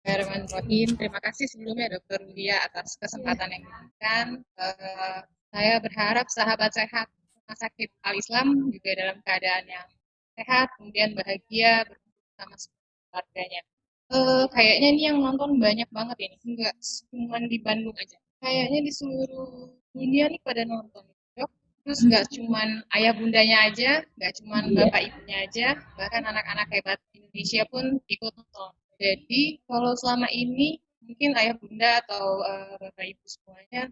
Bismillahirrahmanirrahim. Terima kasih sebelumnya Dokter Lia atas Iya, kesempatan yang diberikan. Saya berharap sahabat sehat Rumah Sakit Al Islam juga dalam keadaan yang sehat, kemudian bahagia bersama keluarganya. Kayaknya ini yang nonton banyak banget ini, enggak cuma di Bandung aja. Kayaknya di seluruh dunia nih pada nonton. Dok. Terus nggak cuman ayah bundanya aja, nggak cuman iya, bapak ibunya aja, bahkan anak-anak hebat Indonesia pun ikut nonton. Jadi kalau selama ini mungkin ayah bunda atau bapak ibu semuanya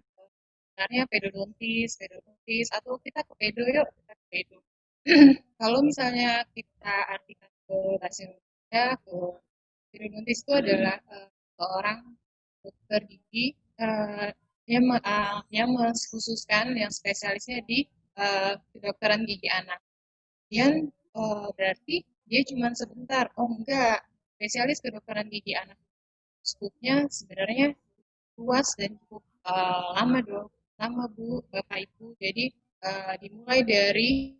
sebenarnya pedodontis atau kita ke pedo yuk kita ke pedo. Kalau misalnya kita artikan ke bahasa Indonesia, ke pedodontis itu adalah seorang dokter gigi yang mengkhususkan yang spesialisnya di kedokteran gigi anak. Kemudian berarti dia cuma sebentar. Oh enggak, spesialis kedokteran gigi anak skupnya sebenarnya luas dan cukup lama dong. Lama Bu, Bapak Ibu. Jadi dimulai dari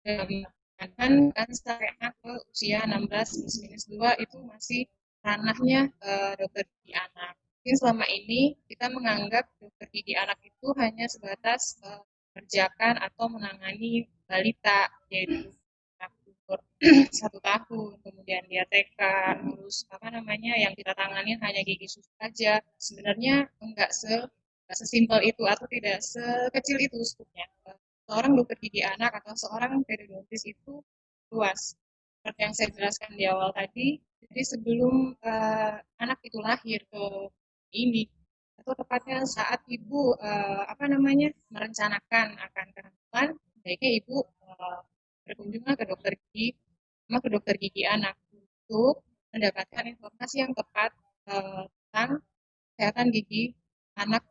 kan kan sampai ke usia 16 plus minus 2 itu masih ranahnya dokter gigi anak. Mungkin selama ini kita menganggap dokter gigi anak itu hanya sebatas mengerjakan atau menangani balita, yaitu anak umur 1 tahun, kemudian dia TK, terus apa namanya yang kita tangani hanya gigi susu saja. Sebenarnya enggak sesimpel itu atau tidak sekecil itu skupnya. Seorang dokter gigi anak atau seorang periodontis itu luas. Seperti yang saya jelaskan di awal tadi, jadi sebelum anak itu lahir ke ini, atau tepatnya saat ibu apa namanya merencanakan akan kehamilan, baiknya ibu berkunjunglah ke dokter gigi sama ke dokter gigi anak untuk mendapatkan informasi yang tepat tentang kesehatan gigi anak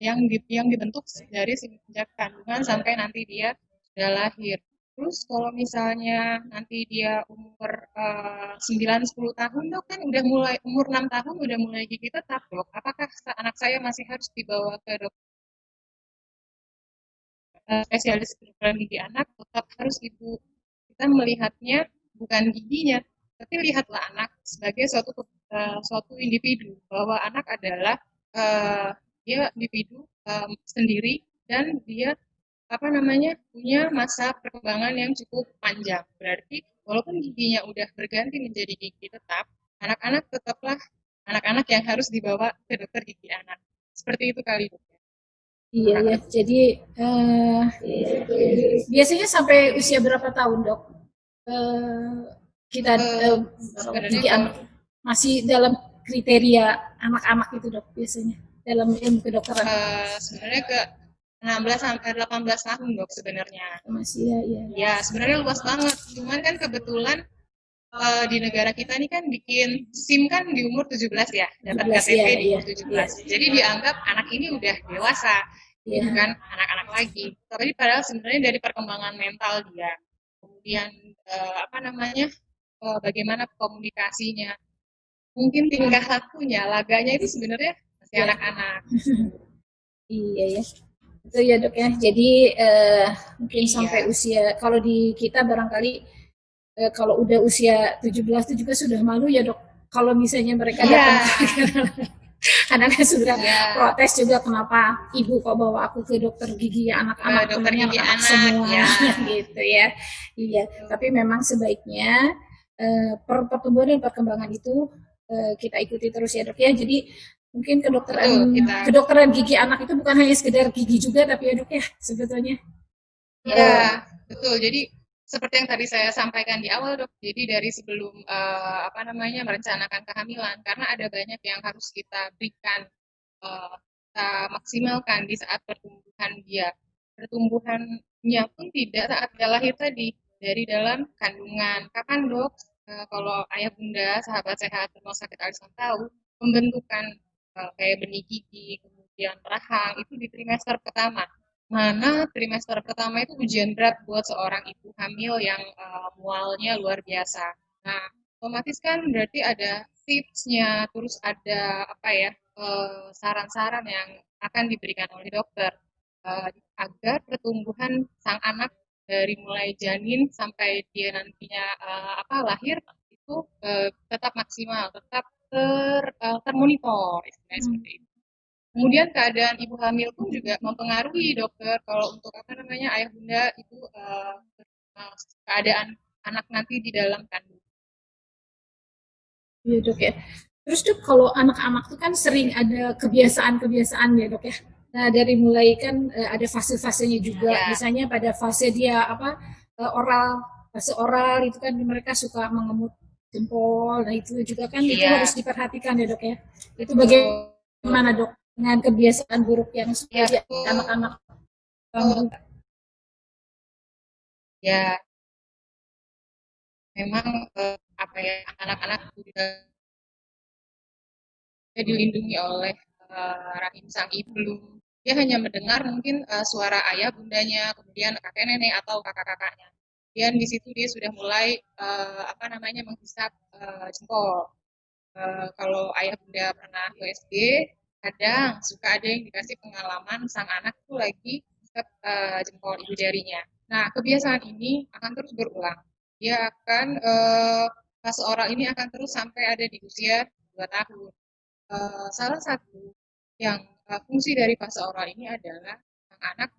yang dibentuk dari sejak kandungan sampai nanti dia sudah lahir. Terus kalau misalnya nanti dia umur 9-10 tahun dok kan udah mulai umur 6 tahun udah mulai gigi tetap dok. Apakah anak saya masih harus dibawa ke dokter spesialis kedokteran gigi anak? Tetap harus ibu kita melihatnya bukan giginya, tapi lihatlah anak sebagai suatu individu bahwa anak adalah uh, dia individu sendiri dan dia apa namanya punya masa perkembangan yang cukup panjang. Berarti walaupun giginya udah berganti menjadi gigi tetap, anak-anak tetaplah anak-anak yang harus dibawa ke dokter gigi anak. Seperti itu kali dok. iya, Kurang ya. lebih. Jadi biasanya sampai usia berapa tahun dok? Eh, kita Eh, merawat Sebenarnya gigi kalau anak masih dalam kriteria anak-anak itu dok biasanya dalam ilmu kedokteran sebenarnya ke 16 sampai 18 tahun dok sebenarnya. masih ya, ya. Ya sebenarnya luas banget. Cuman kan kebetulan di negara kita ini kan bikin SIM kan di umur 17 ya, dapat 17 KTP ya, di ya, umur tujuh ya, belas. Jadi dianggap anak ini udah dewasa, ini ya. bukan anak-anak lagi. Tapi padahal sebenarnya dari perkembangan mental dia, kemudian apa namanya, bagaimana komunikasinya, mungkin tingkah lakunya, laganya itu sebenarnya masih Ya, anak-anak. iya ya. Itu ya dok ya. Jadi mungkin sampai Iya, usia kalau di kita barangkali kalau udah usia 17 itu juga sudah malu ya dok. Kalau misalnya mereka iya, datang anaknya sudah iya. protes juga kenapa ibu kok bawa aku ke dokter gigi anak-anak Dokter temennya gigi anak-anak anak, semua ya. gitu ya. Iya, tapi memang sebaiknya pertumbuhan dan perkembangan itu kita ikuti terus ya dok ya. Jadi mungkin Betul, kita. kedokteran gigi anak itu bukan hanya sekedar gigi juga tapi ya dok ya sebetulnya. Iya, Eh, betul. Jadi seperti yang tadi saya sampaikan di awal, Dok. Jadi dari sebelum apa namanya merencanakan kehamilan, karena ada banyak yang harus kita berikan, kita maksimalkan di saat pertumbuhan dia. Pertumbuhannya pun tidak saat dia lahir tadi, dari dalam kandungan. Kapan, Dok? Kalau ayah bunda, sahabat sehat, rumah sakit Alisam tahu, pembentukan kayak benih gigi, kemudian rahang, itu di trimester pertama. Mana trimester pertama itu ujian berat buat seorang ibu hamil yang mualnya luar biasa. Nah, otomatis kan berarti ada tipsnya, terus ada apa ya saran-saran yang akan diberikan oleh dokter eh, agar pertumbuhan sang anak dari mulai janin sampai dia nantinya apa lahir itu tetap maksimal, tetap termonitor, istilahnya seperti itu. Kemudian keadaan ibu hamil pun juga mempengaruhi dokter. Kalau untuk apa namanya ayah bunda itu keadaan anak nanti di dalam kandungan. Iya dok ya. Terus dok kalau anak-anak tuh kan sering ada kebiasaan-kebiasaan ya dok ya. Nah dari mulai kan ada fase-fasenya juga. Ya, Misalnya pada fase dia apa oral, fase oral itu kan mereka suka mengemut jempol. Nah itu juga kan itu harus iya, diperhatikan ya dok ya. Itu betul. bagaimana dok dengan kebiasaan buruk yang Ya, sudah anak-anak ganggu? betul. Ya, memang apa ya anak-anak juga dilindungi oleh rahim sang ibu. Belum dia hanya mendengar mungkin suara ayah bundanya, kemudian kakek nenek atau kakak-kakaknya. Dan di situ dia sudah mulai apa namanya menghisap jempol. Kalau ayah bunda pernah ke SD, kadang suka ada yang dikasih pengalaman sang anak itu lagi hisap jempol ibu jarinya. Nah, kebiasaan ini akan terus berulang. Dia akan fase oral ini akan terus sampai ada di usia 2 tahun. Salah satu yang fungsi dari fase oral ini adalah anak-anak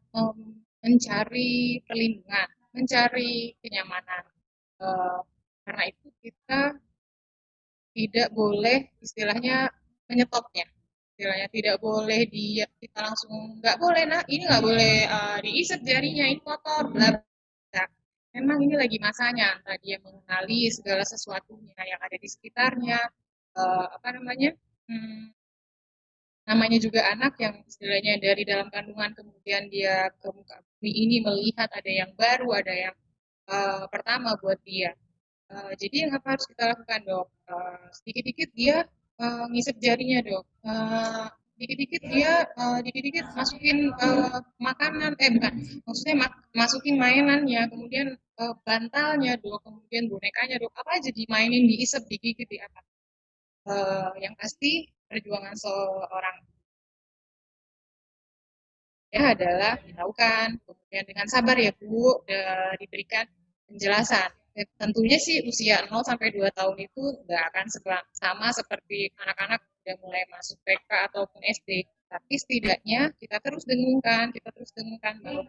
mencari perlindungan, mencari kenyamanan. Uh, karena itu kita tidak boleh istilahnya menyetopnya. Istilahnya tidak boleh dia kita langsung nggak boleh nah ini nggak boleh diisep jarinya ini kotor bla bla. Memang ini lagi masanya entah dia mengenali segala sesuatunya yang ada di sekitarnya apa namanya hmm, namanya juga anak yang istilahnya dari dalam kandungan kemudian dia ke muka bumi ini melihat ada yang baru, ada yang pertama buat dia. Jadi yang apa harus kita lakukan dok? Sedikit-dikit dia ngisep jarinya dok. Dikit-dikit dia dikit-dikit masukin makanan, bukan, maksudnya masukin mainannya, kemudian bantalnya dok, kemudian bonekanya dok, apa aja dimainin, diisep, digigit, di apa. Yang pasti perjuangan seorang ya adalah dilakukan, kemudian dengan sabar ya Bu, diberikan penjelasan. Tentunya sih usia 0 sampai 2 tahun itu nggak akan sama seperti anak-anak sudah mulai masuk TK ataupun SD. Tapi setidaknya kita terus dengungkan bahwa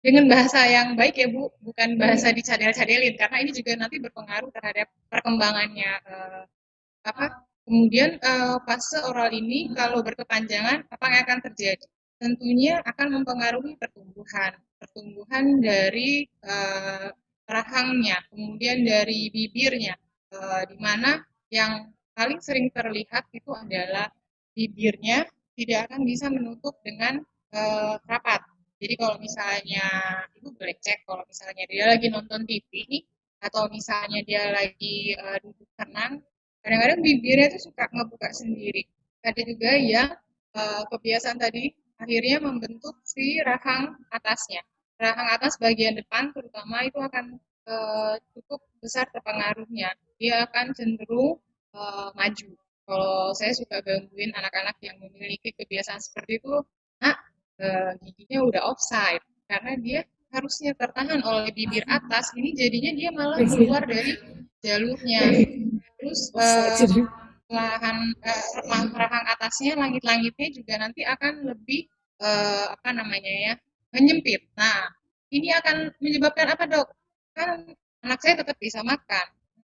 dengan bahasa yang baik ya Bu, bukan bahasa dicadel-cadelin, karena ini juga nanti berpengaruh terhadap perkembangannya apa kemudian fase oral ini kalau berkepanjangan apa yang akan terjadi? Tentunya akan mempengaruhi pertumbuhan dari rahangnya, kemudian dari bibirnya, di mana yang paling sering terlihat itu adalah bibirnya tidak akan bisa menutup dengan rapat. Jadi kalau misalnya ibu boleh cek kalau misalnya dia lagi nonton TV atau misalnya dia lagi duduk tenang, kadang-kadang bibirnya tuh suka ngebuka sendiri. Ada juga yang kebiasaan tadi akhirnya membentuk si rahang atasnya. Rahang atas bagian depan terutama itu akan cukup besar terpengaruhnya. Dia akan cenderung maju. Kalau saya suka gangguin anak-anak yang memiliki kebiasaan seperti itu, nah giginya udah offside karena dia harusnya tertahan oleh bibir atas, ini jadinya dia malah keluar dari jalurnya. Terus lahan rahang atasnya, langit-langitnya juga nanti akan lebih apa namanya ya menyempit. Nah, ini akan menyebabkan apa dok? Kan anak saya tetap bisa makan,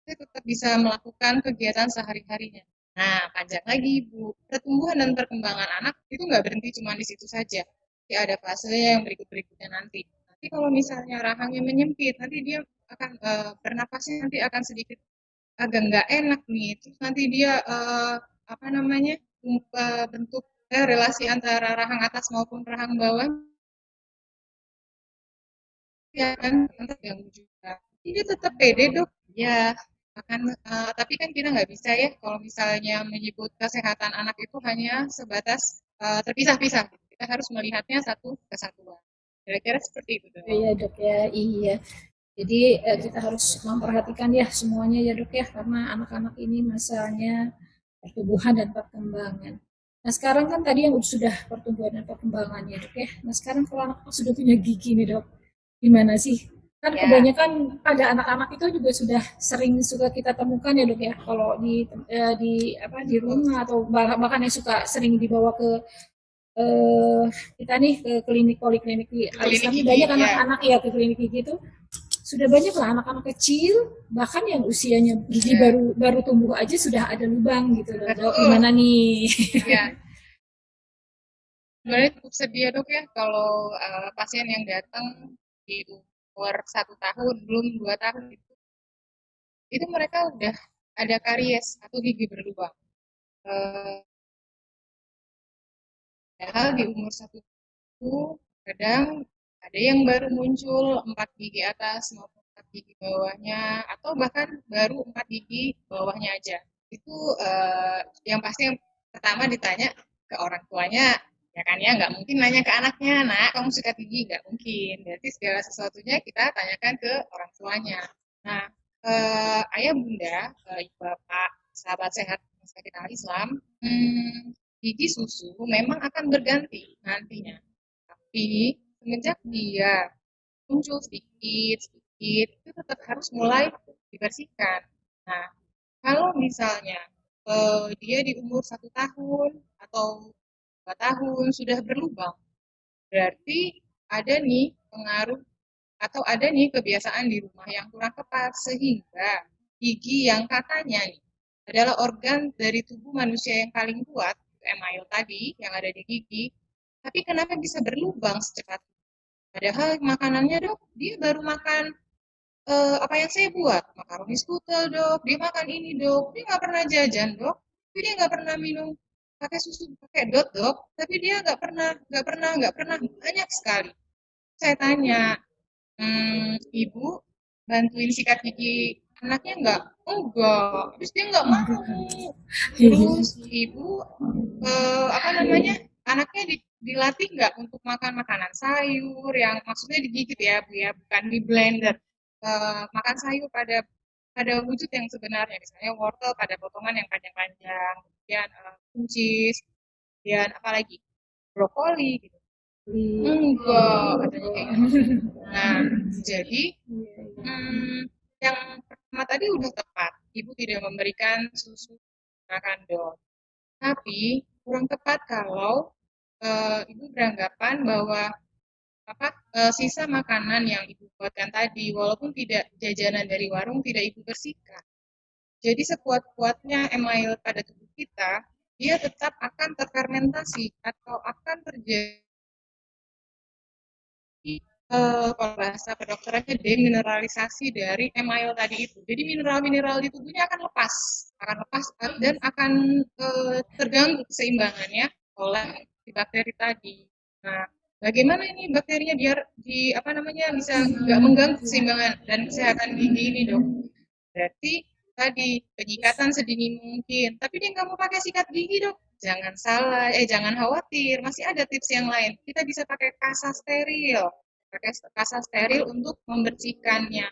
saya tetap bisa melakukan kegiatan sehari-harinya. Nah, panjang lagi ibu, pertumbuhan dan perkembangan anak itu nggak berhenti cuma di situ saja. Nanti ada fase yang berikut-berikutnya nanti. Nanti kalau misalnya rahangnya menyempit, nanti dia akan bernapasnya nanti akan sedikit agak nggak enak nih. Terus nanti dia apa namanya bentuk relasi antara rahang atas maupun rahang bawah ya kan terganggu juga. Ini tetap pede dok. Ya akan tapi kan kita nggak bisa ya kalau misalnya menyebut kesehatan anak itu hanya sebatas terpisah-pisah. Kita harus melihatnya satu kesatuan. Kira-kira seperti itu dok. Iya dok ya, iya. Jadi kita harus memperhatikan ya semuanya ya dok ya, karena anak-anak ini masanya pertumbuhan dan perkembangan. Nah sekarang kan tadi yang sudah pertumbuhan dan perkembangan ya dok ya. Nah sekarang kalau anak sudah punya gigi nih dok, gimana sih? Kan Ya, kebanyakan pada anak-anak itu juga sudah sering suka kita temukan ya dok ya, kalau di apa di betul. rumah atau bahkan yang suka sering dibawa ke eh, kita nih ke klinik poliklinik di Ke alis klinik kami gigi, banyak ya. anak-anak ya ke klinik gigi itu sudah banyak lah anak-anak kecil bahkan yang usianya gigi Ya, baru baru tumbuh aja sudah ada lubang gitu loh dok, betul. gimana nih? Ya, sebenarnya cukup sedih ya dok ya kalau pasien yang datang di umur 1 tahun, belum 2 tahun itu mereka udah ada karies atau gigi berlubang. Eh, Padahal di umur 1 tahun kadang ada yang baru muncul 4 gigi atas maupun 4 gigi bawahnya, atau bahkan baru 4 gigi bawahnya aja. Itu yang pasti yang pertama ditanya ke orang tuanya, ya kan ya, nggak mungkin nanya ke anaknya, nak kamu sikat gigi, nggak mungkin. Berarti segala sesuatunya kita tanyakan ke orang tuanya. Nah, ayah bunda, ibu bapak, sahabat sehat masyarakat Islam, gigi susu memang akan berganti nantinya. Tapi semenjak dia muncul sedikit-sedikit, itu tetap harus mulai dibersihkan. Nah, kalau misalnya dia di umur 1 tahun atau 2 tahun sudah berlubang, berarti ada nih pengaruh atau ada nih kebiasaan di rumah yang kurang tepat sehingga gigi yang katanya nih adalah organ dari tubuh manusia yang paling kuat, email tadi yang ada di gigi, tapi kenapa bisa berlubang secepat itu? Padahal makanannya dok, dia baru makan apa yang saya buat, makaroni skutel dok, dia makan ini dok, dia nggak pernah jajan dok, tapi dia nggak pernah minum pakai susu pakai dot dok, tapi dia nggak pernah banyak sekali. Saya tanya, ibu bantuin sikat gigi anaknya nggak? Enggak, terus dia nggak mau. Terus ibu apa namanya, anaknya dilatih nggak untuk makan makanan sayur yang maksudnya digigit ya bu ya, bukan di blender. Makan sayur pada wujud yang sebenarnya, misalnya wortel pada potongan yang panjang-panjang, kemudian buncis, kemudian apalagi brokoli gitu. Enggak, katanya kayak gitu. Nah, jadi Mmm, yang pertama tadi udah tepat, ibu tidak memberikan susu menggunakan DOS. Tapi kurang tepat kalau, ibu beranggapan bahwa apa, sisa makanan yang ibu buatkan tadi, walaupun tidak jajanan dari warung, tidak ibu bersihkan. Jadi sekuat-kuatnya email pada tubuh kita, dia tetap akan terfermentasi atau akan terjadi kalau bahasa kedokterannya demineralisasi dari email tadi itu. Jadi mineral-mineral di tubuhnya akan lepas dan akan terganggu keseimbangannya oleh si bakteri tadi. Nah, bagaimana ini bakterinya biar di apa namanya bisa nggak mengganggu keseimbangan dan kesehatan gigi ini dok? Berarti tadi penyikatan sedini mungkin. Tapi dia nggak mau pakai sikat gigi dok. Jangan salah, jangan khawatir. Masih ada tips yang lain. Kita bisa pakai kasa steril. Pakai kasa steril untuk membersihkannya.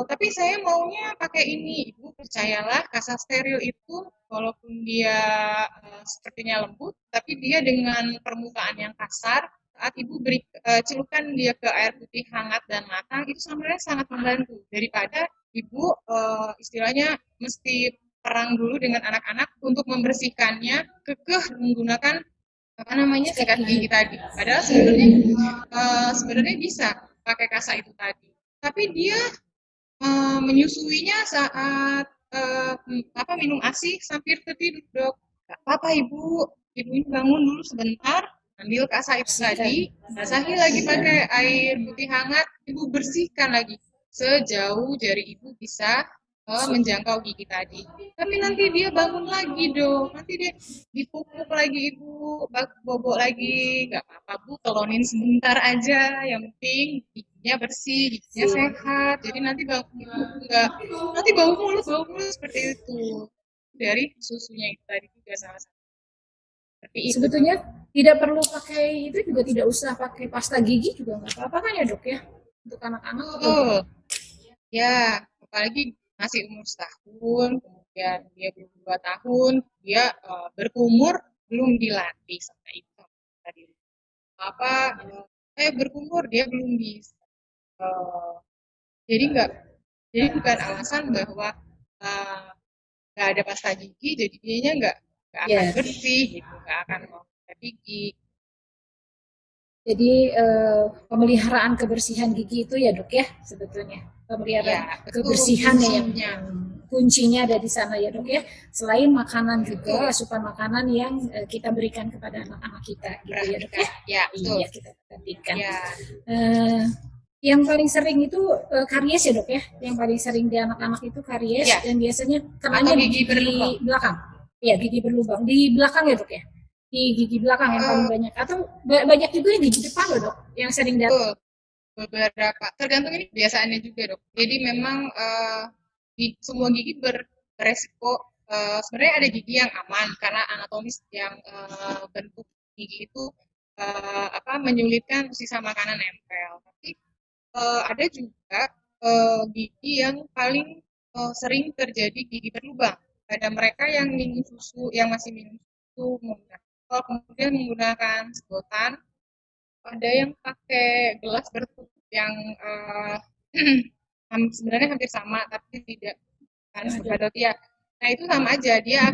Tapi saya maunya pakai ini. Ibu percayalah, kasa steril itu walaupun dia sepertinya lembut, tapi dia dengan permukaan yang kasar. Saat ibu beri celupkan dia ke air putih hangat dan matang, itu sebenarnya sangat membantu daripada ibu istilahnya mesti perang dulu dengan anak-anak untuk membersihkannya, kekeh menggunakan apa namanya Sikat sikat gigi. gigi tadi. Padahal sebenarnya bisa pakai kasa itu tadi. Tapi dia menyusuinya saat apa minum ASI sambil tertidur dok. Gak apa-apa ibu, ibu ini bangun dulu sebentar, ambil kasa itu tadi, Bersihkan. basahi lagi pakai air putih hangat, ibu bersihkan lagi sejauh jari ibu bisa menjangkau gigi tadi. Tapi nanti dia bangun lagi dong, nanti dia dipupuk lagi ibu, bobok lagi, nggak apa-apa bu, telonin sebentar aja, yang penting giginya bersih, giginya sehat. Jadi nanti ibu nggak, nanti bau mulut seperti itu dari susunya itu tadi juga sama-sama seperti itu. Sebetulnya tidak perlu pakai itu juga tidak usah pakai pasta gigi juga nggak apa-apa kan ya dok ya untuk anak-anak juga Betul, gitu. ya, apalagi masih umur setahun, kemudian dia belum 2 tahun, dia berkumur belum dilatih sama itu tadi. Apa berkumur dia belum bisa Jadi bukan alasan bahwa uh, nggak ada pasta gigi, jadi dianya nggak akan Ya, bersih gitu, nggak akan mau sikat gigi. jadi pemeliharaan kebersihan gigi itu ya dok ya sebetulnya Ya, pemeliharaan betul kebersihan ya kuncinya. yang kuncinya ada di sana ya dok ya. Selain makanan juga Betul, asupan makanan yang kita berikan kepada anak-anak kita gitu ya dok ya. perhatikan. Ya, betul. Iya kita perhatikan. Ya, Eh, yang paling sering itu karies ya dok ya. Yang paling sering di anak-anak itu karies ya. dan biasanya Atau kenanya di gigi berlubang. gigi belakang. Ya gigi berlubang di belakang ya dok ya. Di gigi belakang yang paling Eh, banyak atau banyak juga yang di gigi depan loh dok yang sering datang. betul. Beberapa tergantung ini kebiasaannya juga dok. Jadi memang semua gigi beresiko, sebenarnya ada gigi yang aman karena anatomis yang bentuk gigi itu apa menyulitkan sisa makanan nempel. Tapi ada juga gigi yang paling sering terjadi gigi berlubang pada mereka yang minum susu, yang masih minum susu, kemudian menggunakan sedotan, ada yang pakai gelas bertutup yang sebenarnya hampir sama tapi tidak harus berpadat ya. Nah itu sama aja, dia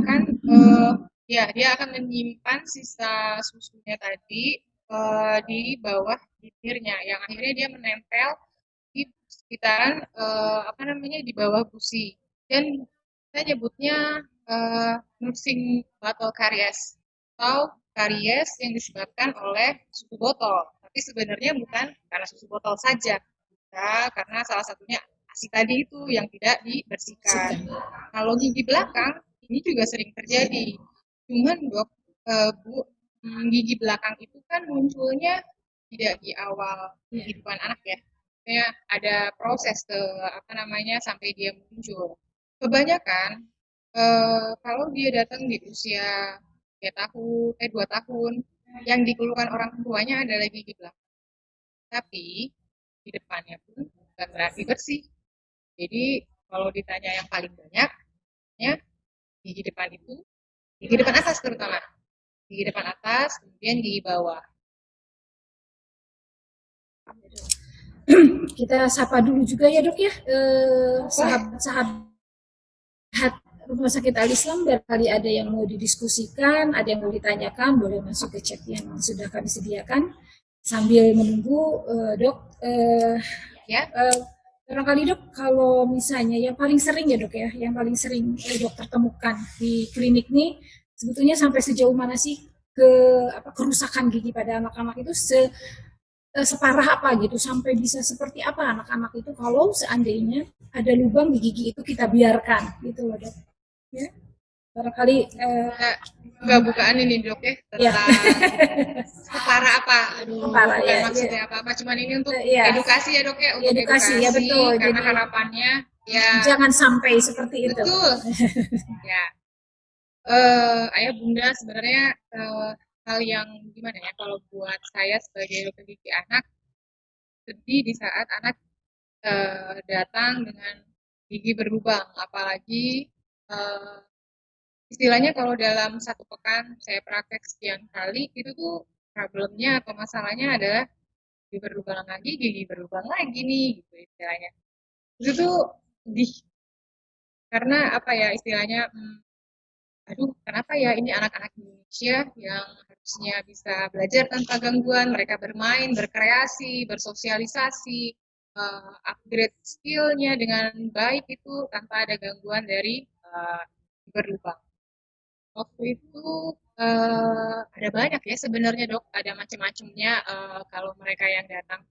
akan menyimpan sisa susunya tadi di bawah bibirnya, yang akhirnya dia menempel di sekitaran apa namanya di bawah gusi, dan saya nyebutnya nursing bottle karies atau karies yang disebabkan oleh susu botol, tapi sebenarnya bukan karena susu botol saja, bisa karena salah satunya asi tadi itu yang tidak dibersihkan. Kalau gigi belakang ini juga sering terjadi, cuman dok, bu, gigi belakang itu kan munculnya tidak di awal kehidupan anak ya, kayak ada proses ke apa namanya sampai dia muncul. Kebanyakan kalau dia datang di usia 2 tahun, yang dikeluhkan orang tuanya adalah gigi belakang. Tapi di depannya pun bukan berarti bersih. Jadi kalau ditanya yang paling banyak, ya gigi depan itu, gigi depan atas terutama, gigi depan atas, kemudian gigi bawah. Kita sapa dulu juga ya dok ya Boleh? sahabat-sahabat Rumah Sakit Al Islam, barangkali ada yang mau didiskusikan, ada yang mau ditanyakan, boleh masuk ke chat yang sudah kami sediakan. Sambil menunggu dok, Ya, barangkali dok, kalau misalnya yang paling sering ya dok ya, yang paling sering dokter temukan di klinik ini, sebetulnya sampai sejauh mana sih ke kerusakan gigi pada anak-anak itu separah apa gitu sampai bisa seperti apa anak-anak itu kalau seandainya ada lubang di gigi itu kita biarkan gitu loh dok ya barangkali kita buka bukaan ini dok ya ya tentang separah apa? Aduh, parah bukan ya, ya maksudnya apa-apa, cuman ini untuk ya edukasi ya dok ya, untuk edukasi ya betul edukasi, karena jadi harapannya ya jangan sampai seperti itu. betul, ya ayah bunda sebenarnya hal yang gimana ya kalau buat saya sebagai dokter gigi anak, sedih di saat anak datang dengan gigi berlubang, apalagi eh, istilahnya kalau dalam 1 pekan saya praktek sekian kali, itu tuh problemnya atau masalahnya adalah gigi berlubang lagi, gigi berlubang lagi nih, gitu istilahnya. Itu tuh sedih, karena apa ya istilahnya, aduh kenapa ya ini anak-anak Indonesia yang harusnya bisa belajar tanpa gangguan, mereka bermain, berkreasi, bersosialisasi, upgrade skillnya dengan baik itu tanpa ada gangguan dari berlubang. Waktu itu ada banyak ya sebenarnya dok, ada macam-macamnya kalau mereka yang datang.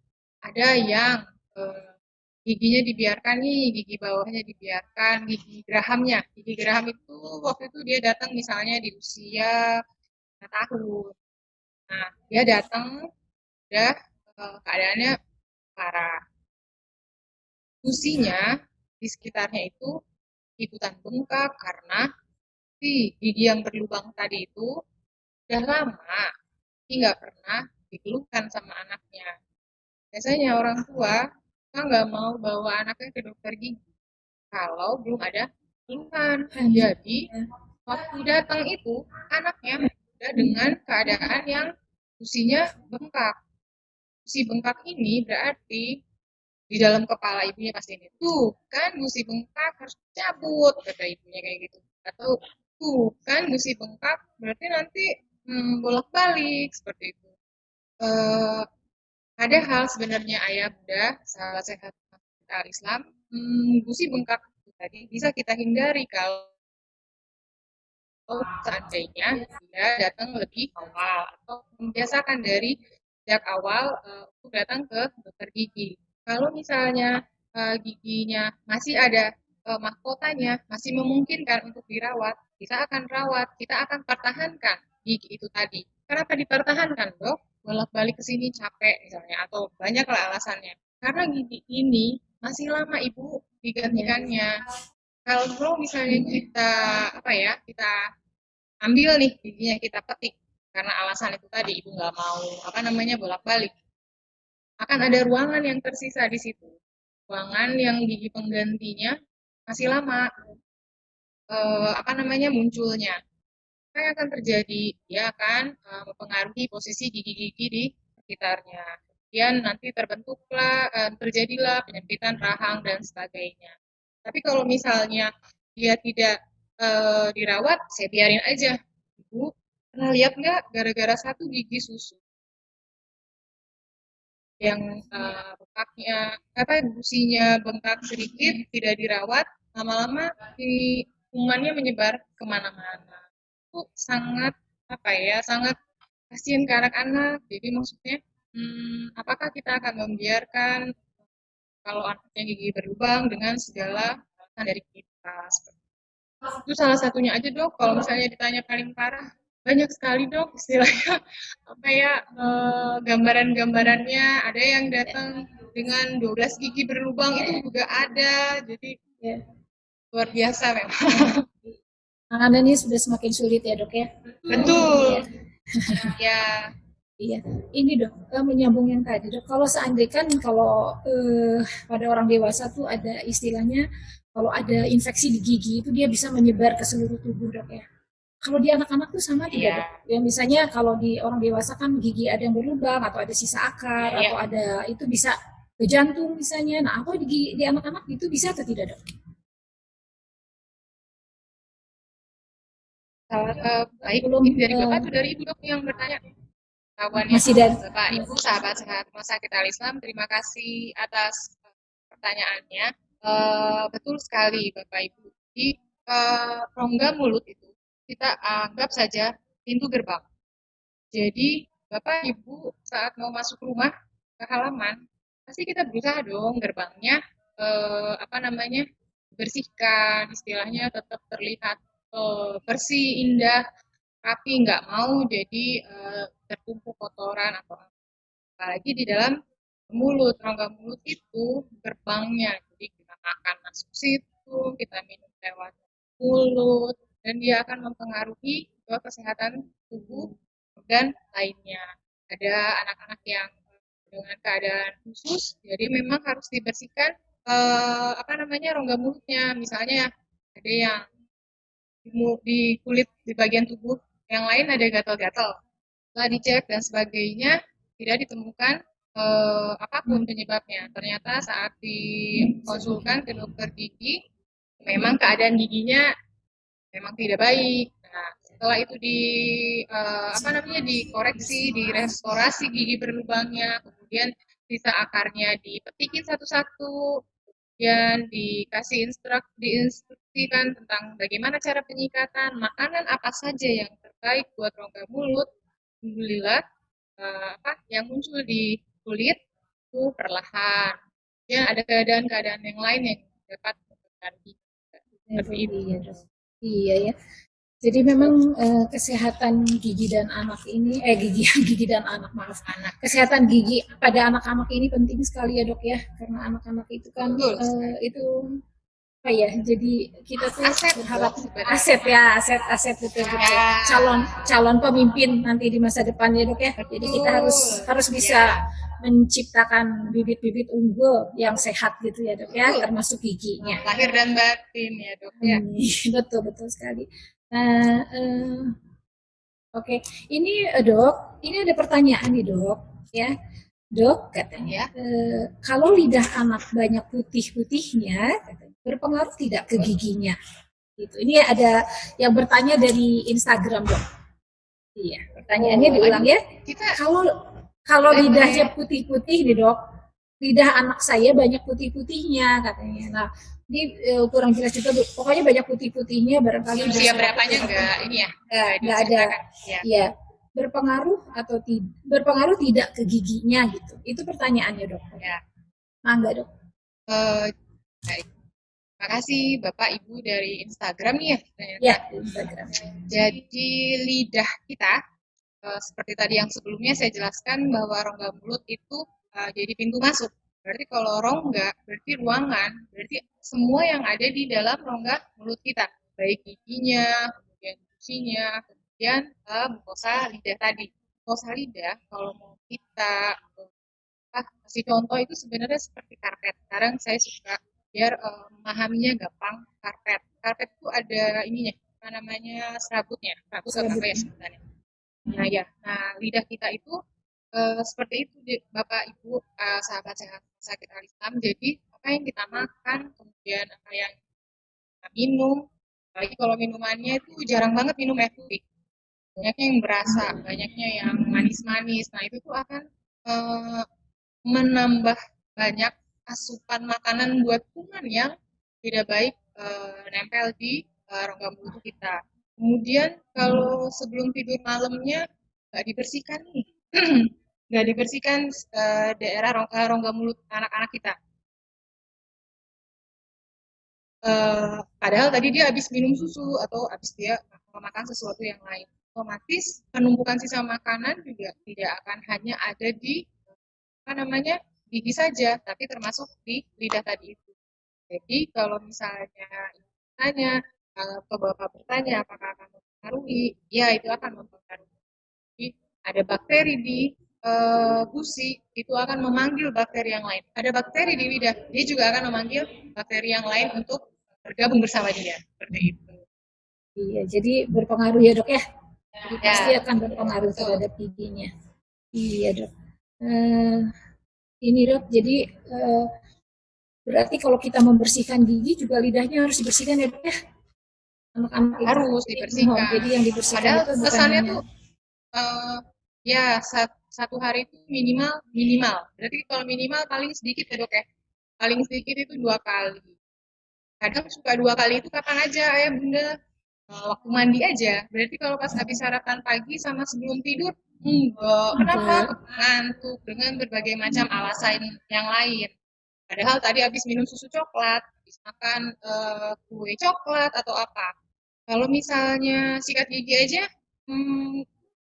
Ada yang eh, giginya dibiarkan nih, gigi bawahnya dibiarkan, gigi gerahamnya. Gigi geraham itu waktu itu dia datang misalnya di usia 5 tahun. Nah, dia datang udah keadaannya parah. Gusinya di sekitarnya itu ikutan bengkak karena si gigi yang berlubang tadi itu udah lama tapi nggak pernah dikeluhkan sama anaknya. Biasanya orang tua kan nggak mau bawa anaknya ke dokter gigi kalau belum ada keluhan. Jadi waktu datang itu anaknya udah dengan keadaan yang gusinya bengkak. Gusi bengkak ini berarti di dalam kepala ibunya pasti ini, tuh kan gusi bengkak harus cabut, kata ibunya kayak gitu. Atau tuh kan gusi bengkak berarti nanti bolak-balik seperti itu. Eh, Padahal sebenarnya ayah bunda, sahabat sehat Islam, gusi bengkak itu tadi bisa kita hindari kalau seandainya dia datang lebih awal atau membiasakan dari sejak awal untuk datang ke dokter gigi. Kalau misalnya giginya masih ada mahkotanya, masih memungkinkan untuk dirawat, kita akan rawat, kita akan pertahankan gigi itu tadi. Kenapa dipertahankan, dok? Bolak-balik ke sini capek misalnya, atau banyaklah alasannya. Karena gigi ini masih lama ibu digantikannya. Kalau misalnya kita apa ya, kita ambil nih giginya kita petik karena alasan itu tadi ibu nggak mau apa namanya bolak-balik, akan ada ruangan yang tersisa di situ, ruangan yang gigi penggantinya masih lama apa namanya munculnya, kayak akan terjadi dia akan mempengaruhi posisi gigi-gigi di sekitarnya, kemudian nanti terbentuklah terjadilah penyempitan rahang dan sebagainya. Tapi kalau misalnya dia tidak dirawat, saya biarin aja. Ibu pernah lihat nggak gara-gara satu gigi susu yang bengkaknya apa gusinya bengkak sedikit tidak dirawat, lama-lama di kumannya menyebar kemana-mana. Itu sangat apa ya, sangat kasihan ke anak-anak. Jadi maksudnya, apakah kita akan membiarkan kalau anaknya gigi berlubang dengan segala alasan dari kita? Itu salah satunya aja dok. Kalau misalnya ditanya paling parah, banyak sekali dok istilahnya apa ya gambaran-gambarannya. Ada yang datang dengan 12 gigi berlubang itu juga ada. Jadi ya, luar biasa memang. Penanganannya sudah semakin sulit ya dok ya. Betul. Ya. Iya, ini dok, menyambung yang tadi dok. Kalau seandainya kan kalau pada orang dewasa tuh ada istilahnya, kalau ada infeksi di gigi itu dia bisa menyebar ke seluruh tubuh dok ya. Kalau di anak-anak tuh sama tidak dok? Yang misalnya kalau di orang dewasa kan gigi ada yang berlubang atau ada sisa akar atau ada itu bisa ke jantung misalnya. Nah, apa di anak-anak itu bisa atau tidak dok? Baik, belum dari bapak atau dari ibu dok yang bertanya? Masih dari Bapak Ibu sahabat sehat Rumah Sakit Al Islam, terima kasih atas pertanyaannya. Betul sekali Bapak Ibu. Di rongga mulut itu kita anggap saja pintu gerbang. Jadi Bapak Ibu saat mau masuk rumah ke halaman, pasti kita berusaha dong gerbangnya apa namanya bersihkan, istilahnya tetap terlihat bersih, indah, tapi nggak mau jadi tertumpuk kotoran atau apalagi di dalam mulut, rongga mulut itu gerbangnya, jadi kita makan masuk situ, kita minum lewat mulut, dan dia akan mempengaruhi ke kesehatan tubuh dan lainnya. Ada anak-anak yang dengan keadaan khusus, jadi memang harus dibersihkan apa namanya rongga mulutnya, misalnya ada yang di kulit di bagian tubuh yang lain ada gatal-gatal. Setelah dicek dan sebagainya tidak ditemukan apapun penyebabnya. Ternyata saat dikonsulkan ke dokter gigi memang keadaan giginya memang tidak baik. Nah, setelah itu apa namanya dikoreksi, direstorasi gigi berlubangnya, kemudian sisa akarnya dipetikin satu-satu, kemudian diinstruksikan tentang bagaimana cara penyikatan, makanan apa saja yang terbaik buat rongga mulut. Alhamdulillah apa yang muncul di kulit itu perlahan. Ya ada keadaan-keadaan yang lain yang dapat mempengaruhi seperti itu. Iya ya. Jadi memang kesehatan gigi dan anak ini, gigi dan anak maaf anak. Kesehatan gigi pada anak-anak ini penting sekali ya dok ya, karena anak-anak itu kan itu apa ya? Jadi kita tuh berharap aset betul calon pemimpin nanti di masa depan ya dok ya. Jadi kita harus bisa menciptakan bibit-bibit unggul yang sehat gitu ya dok ya, termasuk giginya. Lahir dan batin ya dok ya. Betul sekali. Nah, oke. Ini dok, ini ada pertanyaan nih dok, ya. Dok, katanya, Ya, kalau lidah anak banyak putih-putihnya, katanya, berpengaruh tidak ke giginya? Gitu. Ini ada yang bertanya dari Instagram, Dok. Iya, pertanyaannya oh, diulang aduh, ya. kita Kalau kalau boleh boleh. lidahnya putih-putih nih, Dok, lidah anak saya banyak putih-putihnya katanya. Nah, ini kurang jelas juga, Bu. Pokoknya banyak putih-putihnya, barangkali Usia berasal berapanya atau enggak ini ya, enggak nggak ada. diceritakan. Ya, Ya, berpengaruh atau tidak? Berpengaruh tidak ke giginya gitu. Itu pertanyaannya, Dok. ya. Mangga, Dok. Eh, baik. Terima kasih Bapak Ibu dari Instagram nih ya ternyata. Ya, Instagram. Jadi lidah kita seperti tadi yang sebelumnya saya jelaskan bahwa rongga mulut itu jadi pintu masuk. Berarti kalau rongga berarti ruangan, berarti semua yang ada di dalam rongga mulut kita, baik giginya, kemudian gusinya, kemudian mukosa lidah tadi. Mukosa lidah kalau mau kita kasih contoh itu sebenarnya seperti karpet. Sekarang saya suka biar memahaminya gampang karpet. Karpet itu ada ininya, apa namanya serabutnya, serabut atau apa ya Selanjutnya. sebutannya. Nah ya, nah lidah kita itu seperti itu Bapak Ibu sahabat sehat sakit alisam. Jadi apa yang kita makan, kemudian apa yang kita minum, apalagi kalau minumannya itu jarang banget minum air putih. Banyaknya yang berasa, banyaknya yang manis-manis. Nah itu tuh akan eh, menambah banyak asupan makanan buat kuman yang tidak baik nempel di rongga mulut kita. Kemudian kalau sebelum tidur malamnya nggak dibersihkan nih, nggak dibersihkan daerah rongga mulut anak-anak kita. Padahal tadi dia habis minum susu atau habis dia makan sesuatu yang lain. Otomatis penumpukan sisa makanan juga tidak akan hanya ada di apa namanya gigi saja, tapi termasuk di lidah tadi itu. Jadi kalau misalnya tanya ke bapak bertanya apakah akan mempengaruhi, ya itu akan mempengaruhi. Jadi ada bakteri di gusi itu akan memanggil bakteri yang lain. Ada bakteri di lidah, dia juga akan memanggil bakteri yang lain untuk bergabung bersama dia. Seperti itu. Iya, jadi berpengaruh ya, Dok ya. Jadi pasti Ya, akan berpengaruh betul. terhadap giginya. Iya, Dok. Eh, ini, Dok, jadi berarti kalau kita membersihkan gigi juga lidahnya harus dibersihkan ya, Dok ya. Anak-anak itu. Harus Oh, dibersihkan. jadi yang dibersihkan Padahal itu bukan kesannya hanya tuh eh, ya satu hari itu minimal minimal. Berarti kalau minimal paling sedikit ya dok ya. Paling sedikit itu 2 kali. Kadang suka 2 kali itu kapan aja ayah bunda waktu mandi aja. Berarti kalau pas habis sarapan pagi sama sebelum tidur enggak. Kenapa? enggak. Ngantuk dengan berbagai macam alasan yang lain. Padahal tadi habis minum susu coklat, habis makan kue coklat atau apa. Kalau misalnya sikat gigi aja,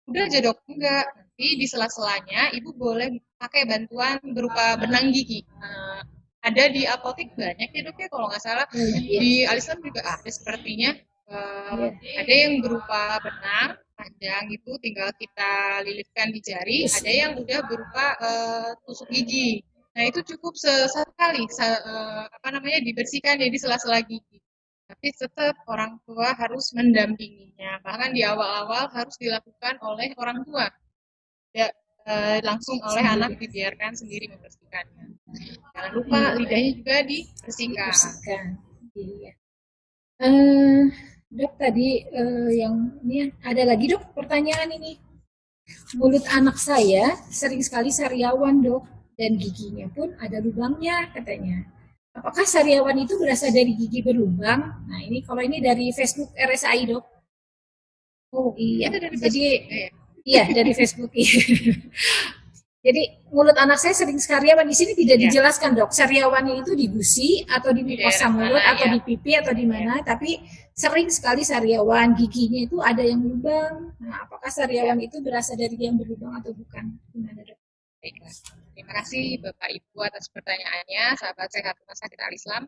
udah aja dok, enggak. Nanti di sela-selanya ibu boleh pakai bantuan berupa benang gigi. Ada di apotek banyak ya dok ya, kalau nggak salah. Oh, iya. Di Alislam juga ada sepertinya. Iya. Ada yang berupa benang panjang itu tinggal kita lilitkan di jari. Terus, Ada yang udah berupa tusuk gigi. Nah itu cukup satu kali, apa namanya dibersihkan ya di sela-sela gigi. Tapi tetap orang tua harus mendampinginya. Bahkan di awal-awal harus dilakukan oleh orang tua, tidak langsung oleh anak sendiri dibiarkan sendiri membersihkannya. Jangan lupa iya, lidahnya juga dibersihkan. dibersihkan. Iya. Eh, Dok tadi yang ini ada lagi dok pertanyaan ini. Mulut anak saya sering sekali sariawan dok dan giginya pun ada lubangnya katanya. Apakah sariawan itu berasal dari gigi berlubang? Nah ini kalau ini dari Facebook RSI dok. Oh, Iya, itu dari jadi Facebook juga ya? iya dari Facebook. Iya. Jadi mulut anak saya sering sariawan di sini tidak Ya, dijelaskan dok. Sariawannya itu di gusi atau di di mukosa daerah mulut mana atau ya? di pipi atau di Ya, mana. Tapi sering sekali sariawan giginya itu ada yang lubang. Nah, apakah ya. sariawan itu berasal dari yang berlubang atau bukan? Gimana dok? Baiklah. Terima kasih Bapak Ibu atas pertanyaannya, sahabat sehat rumah sakit Al-Islam.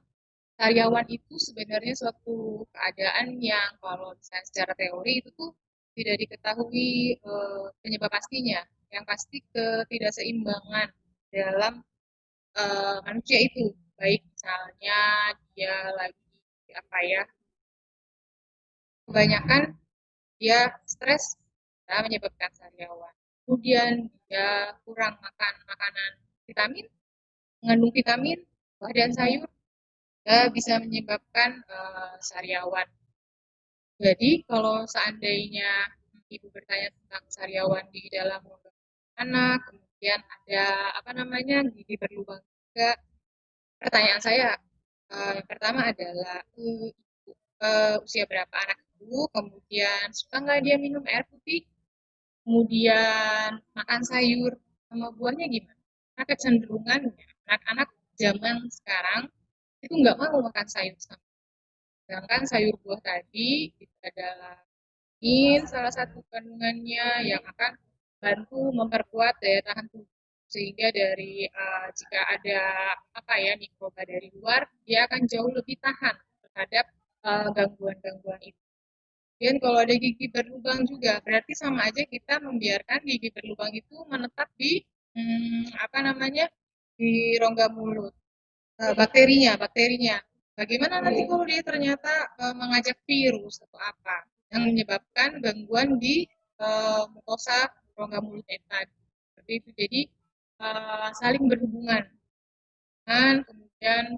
Karyawan itu sebenarnya suatu keadaan yang kalau misalnya secara teori itu tuh tidak diketahui penyebab pastinya. Yang pasti ketidakseimbangan dalam manusia itu, baik misalnya dia lagi apa ya, kebanyakan dia stres bisa menyebabkan sariawan. kemudian dia kurang makan makanan vitamin, mengandung vitamin, buah dan sayur, bisa menyebabkan sariawan. Jadi kalau seandainya Ibu bertanya tentang sariawan di dalam anak, kemudian ada apa namanya gigi berlubang juga. Pertanyaan saya yang pertama adalah usia berapa anak itu, kemudian suka nggak dia minum air putih, kemudian makan sayur sama buahnya gimana? Karena kecenderungannya anak-anak zaman sekarang itu nggak mau makan sayur sama. Sedangkan sayur buah tadi itu adalah ini salah satu kandungannya yang akan bantu memperkuat daya tahan tubuh sehingga dari jika ada apa ya mikroba dari luar dia akan jauh lebih tahan terhadap gangguan-gangguan itu. Dan kalau ada gigi berlubang juga berarti sama aja kita membiarkan gigi berlubang itu menetap di apa namanya di rongga mulut. Bakterinya. Bagaimana nanti kalau dia ternyata mengajak virus atau apa yang menyebabkan gangguan di mukosa rongga mulutnya tadi. Seperti itu. Jadi saling berhubungan dan kemudian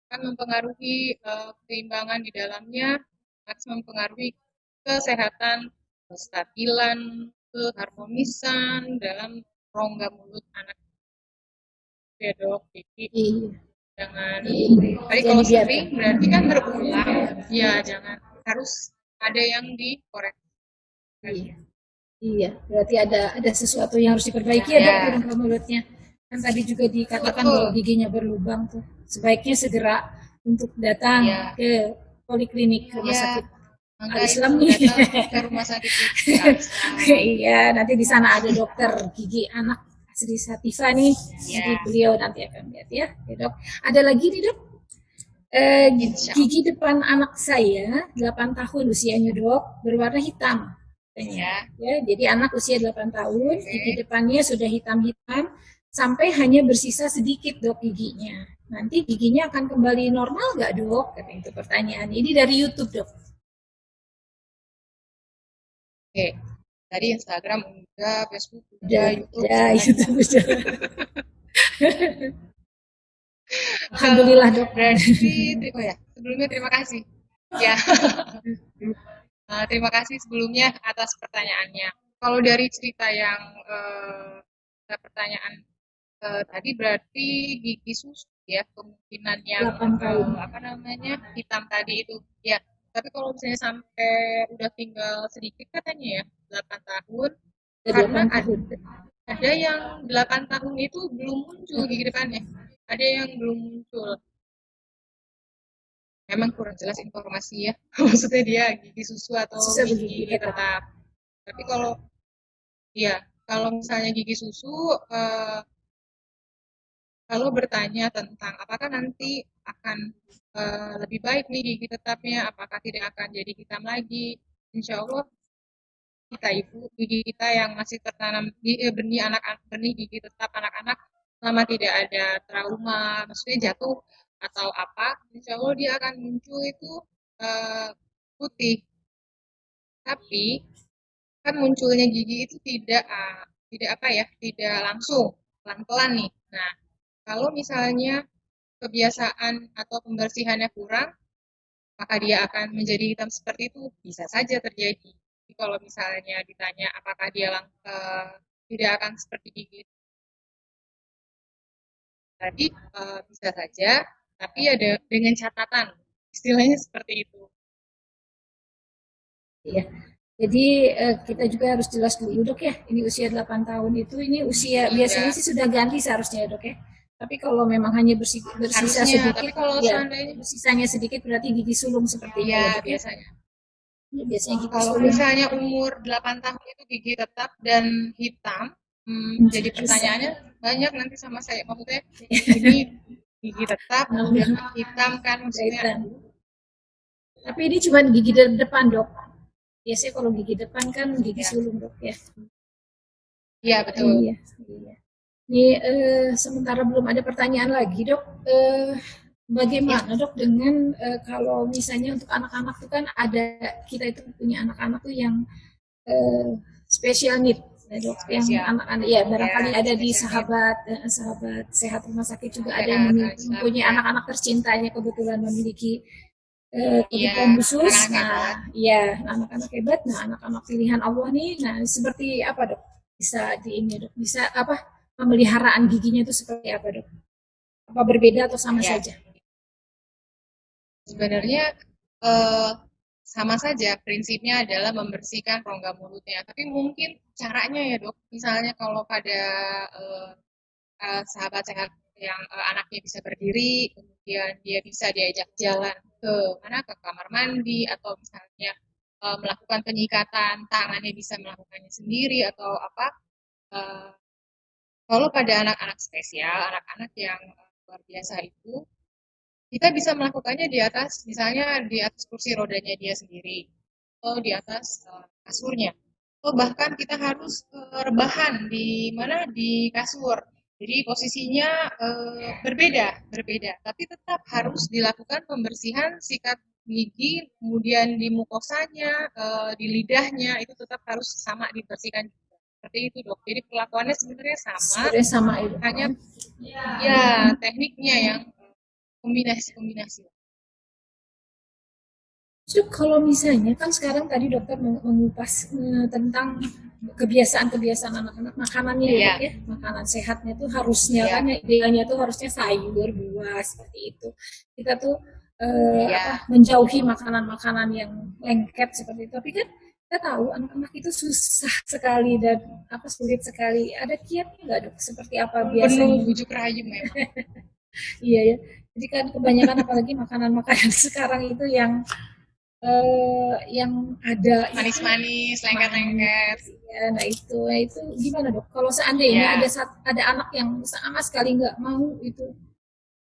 akan mempengaruhi keseimbangan di dalamnya, akan mempengaruhi kesehatan, kestabilan, keharmonisan dalam rongga mulut anak ya dok. Jadi Iya. jangan tadi Jangan kalau dibiarkan. sering berarti kan berulang ya jangan harus ada yang dikoreksi. Iya. Iya, berarti ada sesuatu yang harus diperbaiki ya dok di Ya rongga mulutnya. Kan tadi juga dikatakan bahwa betul giginya berlubang tuh. Sebaiknya segera untuk datang ya ke poliklinik rumah ya sakit Al maka itu Islam nih. datang ke rumah sakit gigi Al-Islam. Iya, nanti di sana ada dokter gigi anak Sri Sativa nih. Nanti Ya beliau nanti akan lihat ya, dok. Ada lagi nih dok, insya Allah gigi depan anak saya 8 tahun usianya dok, berwarna hitam katanya. ya. Ya, jadi anak usia 8 tahun, gigi Oke. depannya sudah hitam-hitam sampai hanya bersisa sedikit dok giginya. Nanti giginya akan kembali normal nggak dok? Kata itu pertanyaan. Ini dari YouTube dok. Oke. Tadi Instagram udah, Facebook udah, Udah, YouTube ya selanjutnya. YouTube udah. Alhamdulillah dok. Berarti, oh ya, sebelumnya terima kasih. Ya, terima kasih sebelumnya atas pertanyaannya. Kalau dari cerita yang pertanyaan tadi berarti gigi susu ya kemungkinan yang 8 tahun. apa namanya hitam tadi itu ya. Tapi kalau misalnya sampai udah tinggal sedikit katanya ya 8 tahun Udah karena 8 tahun. ada yang 8 tahun itu belum muncul gigi depannya. Ada yang belum muncul. Memang kurang jelas informasi ya. Maksudnya dia gigi susu atau Susah gigi begini tetap. tetap. Tapi kalau ya kalau misalnya gigi susu kalau bertanya tentang apakah nanti akan lebih baik nih gigi tetapnya, apakah tidak akan jadi hitam lagi, insya Allah kita ibu gigi kita yang masih tertanam benih benih gigi tetap anak-anak selama tidak ada trauma, maksudnya jatuh atau apa, insya Allah dia akan muncul itu putih. Tapi kan munculnya gigi itu tidak apa ya, tidak langsung, pelan-pelan nih. Nah, kalau misalnya kebiasaan atau pembersihannya kurang, maka dia akan menjadi hitam seperti itu. Bisa saja terjadi. Jadi kalau misalnya ditanya apakah dia tidak akan seperti gigi tadi, bisa saja, tapi ada dengan catatan. Istilahnya seperti itu. Iya. Jadi kita juga harus jelas dulu dok ya. Ini usia 8 tahun itu ini usia biasanya Iya, sih sudah ganti seharusnya ya dok ya. Tapi kalau memang hanya bersisa harusnya. Tapi sedikit, kalau ya seandainya, bersisanya sedikit berarti gigi sulung seperti itu ya ya dok ya. biasanya. Ya, biasanya gigi Kalau sulung. misalnya umur 8 tahun itu gigi tetap dan hitam, jadi Susah. pertanyaannya banyak nanti sama saya. Maksudnya ini gigi tetap dan hitam kan maksudnya. Jahitan. Tapi ini cuma gigi dari depan dok. Biasanya kalau gigi depan kan gigi Ya, sulung dok ya. iya betul. Iya, iya. Ini sementara belum ada pertanyaan lagi dok. Bagaimana dok dengan kalau misalnya untuk anak-anak itu kan ada kita itu punya anak-anak tuh yang special need Dok, yang spesial. anak-anak ya Ya, barangkali ada di spesialnya sahabat sehat rumah sakit juga ada ada yang Islam mempunyai ya. anak-anak tercintanya kebetulan memiliki Iya, kebutuhan khusus. anak-anak hebat. Nah, ya anak-anak hebat. Nah, anak-anak pilihan Allah nih. Nah, seperti apa dok? Bisa di ini dok? Bisa apa? Pemeliharaan giginya itu seperti apa dok? Apa berbeda atau sama Ya, saja? sebenarnya eh, sama saja. Prinsipnya adalah membersihkan rongga mulutnya. Tapi mungkin caranya ya dok. Misalnya kalau pada eh, sahabat sehat yang anaknya bisa berdiri, kemudian dia bisa diajak jalan ke mana ke kamar mandi atau misalnya melakukan penyikatan, tangannya bisa melakukannya sendiri atau apa. eh, Kalau pada anak-anak spesial, anak-anak yang luar biasa itu, kita bisa melakukannya di atas, misalnya di atas kursi rodanya dia sendiri, atau di atas kasurnya. Atau bahkan kita harus rebahan di mana di kasur. Jadi posisinya berbeda, berbeda. Tapi tetap harus dilakukan pembersihan sikat gigi, kemudian di mukosanya, di lidahnya itu tetap harus sama dibersihkan. Seperti itu dok. Jadi perlakuannya sebenarnya sama, Sebenarnya sama itu. hanya ya tekniknya yang kombinasi-kombinasi. Justru kalau misalnya kan sekarang tadi dokter mengupas tentang kebiasaan-kebiasaan anak-anak makanannya ya dok Ya, ya, makanan sehatnya tuh harusnya kan ya, ya, idealnya tuh harusnya sayur buah seperti itu. Kita tuh ya. menjauhi makanan-makanan yang lengket seperti itu. Tapi kan kita tahu anak-anak itu susah sekali dan apa sulit sekali. Ada kiatnya nggak dok? Seperti apa Penuh biasanya? bujuk rayu memang. Iya ya. Jadi kan kebanyakan apalagi makanan-makanan sekarang itu yang ada itu Manis-manis, lengket-lengket. manis ya, nah itu gimana dok kalau seandainya Ya, ada anak yang sama sekali nggak mau itu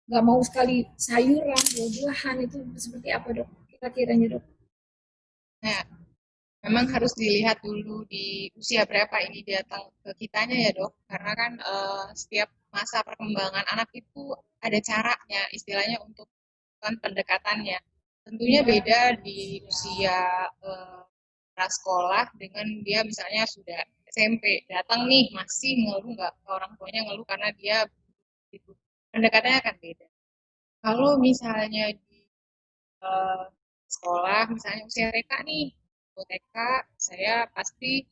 nggak mau sekali sayuran buah-buahan itu seperti apa dok kira-kiranya dok. nah memang harus dilihat dulu di usia berapa ini datang ke kitanya ya dok. Karena kan setiap masa perkembangan anak itu ada caranya, istilahnya untuk melakukan pendekatannya. Tentunya beda di usia prasekolah dengan dia misalnya sudah SMP datang nih masih ngeluh nggak orang tuanya ngeluh karena dia gitu. Pendekatannya akan beda. Kalau misalnya di eh, sekolah, misalnya usia TK nih, untuk TK saya pasti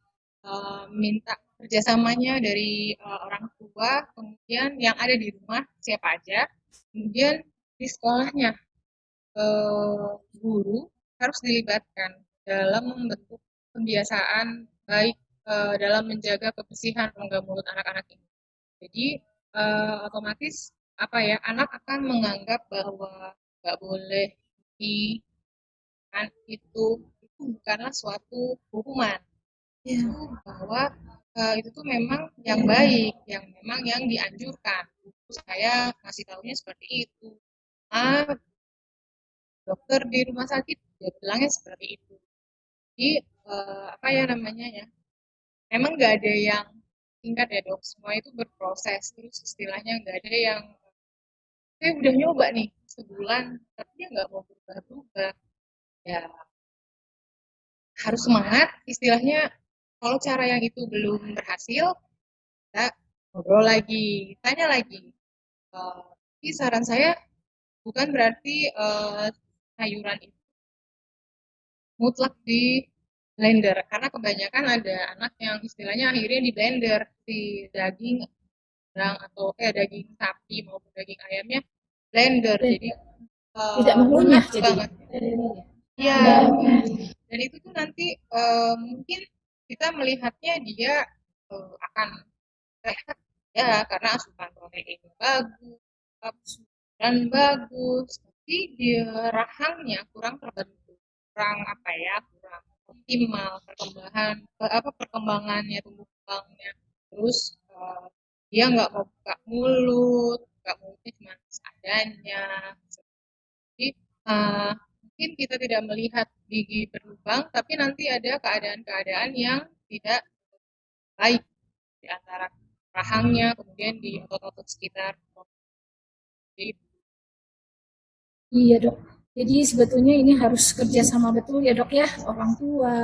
minta kerjasamanya dari orang tua, kemudian yang ada di rumah siapa aja, kemudian di sekolahnya guru harus dilibatkan dalam membentuk kebiasaan baik dalam menjaga kebersihan rongga mulut anak-anak ini. Jadi otomatis apa ya anak akan menganggap bahwa nggak boleh di kan itu bukanlah suatu hukuman Ya. itu bahwa itu tuh memang yang baik yang memang yang dianjurkan saya masih tahunya seperti itu ah dokter di rumah sakit dia bilangnya seperti itu jadi apa ya namanya ya memang nggak ada yang singkat ya dok semua itu berproses terus istilahnya nggak ada yang saya udah nyoba nih sebulan tapi dia nggak mau berubah-ubah ya harus semangat istilahnya kalau cara yang itu belum berhasil kita ngobrol lagi tanya lagi tapi saran saya bukan berarti sayuran itu mutlak di blender karena kebanyakan ada anak yang istilahnya akhirnya di blender di daging udang atau daging sapi maupun daging ayamnya blender jadi Tidak lunak mengunyah jadi banget ya dan itu tuh nanti mungkin kita melihatnya dia akan sehat ya karena asupan proteinnya bagus dan bagus tapi dia rahangnya kurang terbentuk kurang apa ya kurang optimal perkembangan perkembangannya tumbuh kembangnya terus dia nggak mau buka mulutnya cuma seadanya jadi mungkin kita tidak melihat gigi berlubang, tapi nanti ada keadaan-keadaan yang tidak baik di antara rahangnya, kemudian di otot-otot sekitar. Jadi, iya dok jadi sebetulnya ini harus kerjasama betul ya dok ya orang tua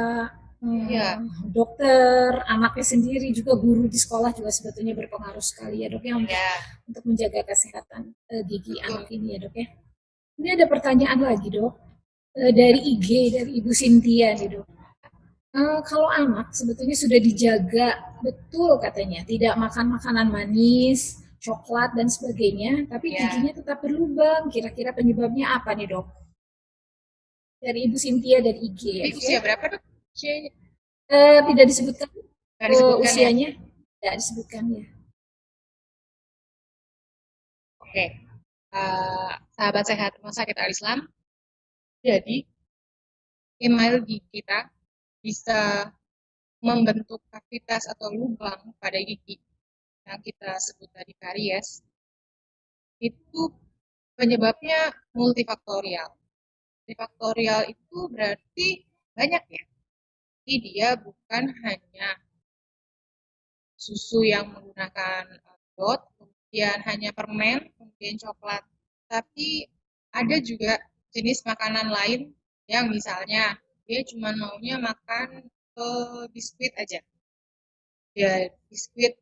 Hmm, Iya, dokter, anaknya sendiri juga guru di sekolah juga sebetulnya berpengaruh sekali ya dok ya ya, untuk menjaga kesehatan gigi anak betul. ini ya dok ya. Ini ada pertanyaan lagi dok. Dari IG dari Ibu Cynthia nih dok. Kalau anak sebetulnya sudah dijaga betul katanya, tidak makan makanan manis, coklat dan sebagainya, tapi Ya, giginya tetap berlubang. Kira-kira penyebabnya apa nih dok? Dari Ibu Cynthia dari IG ya jadi dok ya. usia berapa dok? Usianya? Tidak disebutkan Nggak disebutkan ya? usianya, tidak disebutkan ya. Oke. Sahabat sehat Rumah Sakit Al Islam, jadi email di kita bisa membentuk kavitas atau lubang pada gigi yang kita sebut tadi karies, itu penyebabnya multifaktorial. Multifaktorial itu berarti banyak ya. Jadi dia bukan hanya susu yang menggunakan dot, kemudian hanya permen, kemudian coklat. Tapi ada juga jenis makanan lain yang misalnya dia cuma maunya makan biskuit aja. Ya biskuit,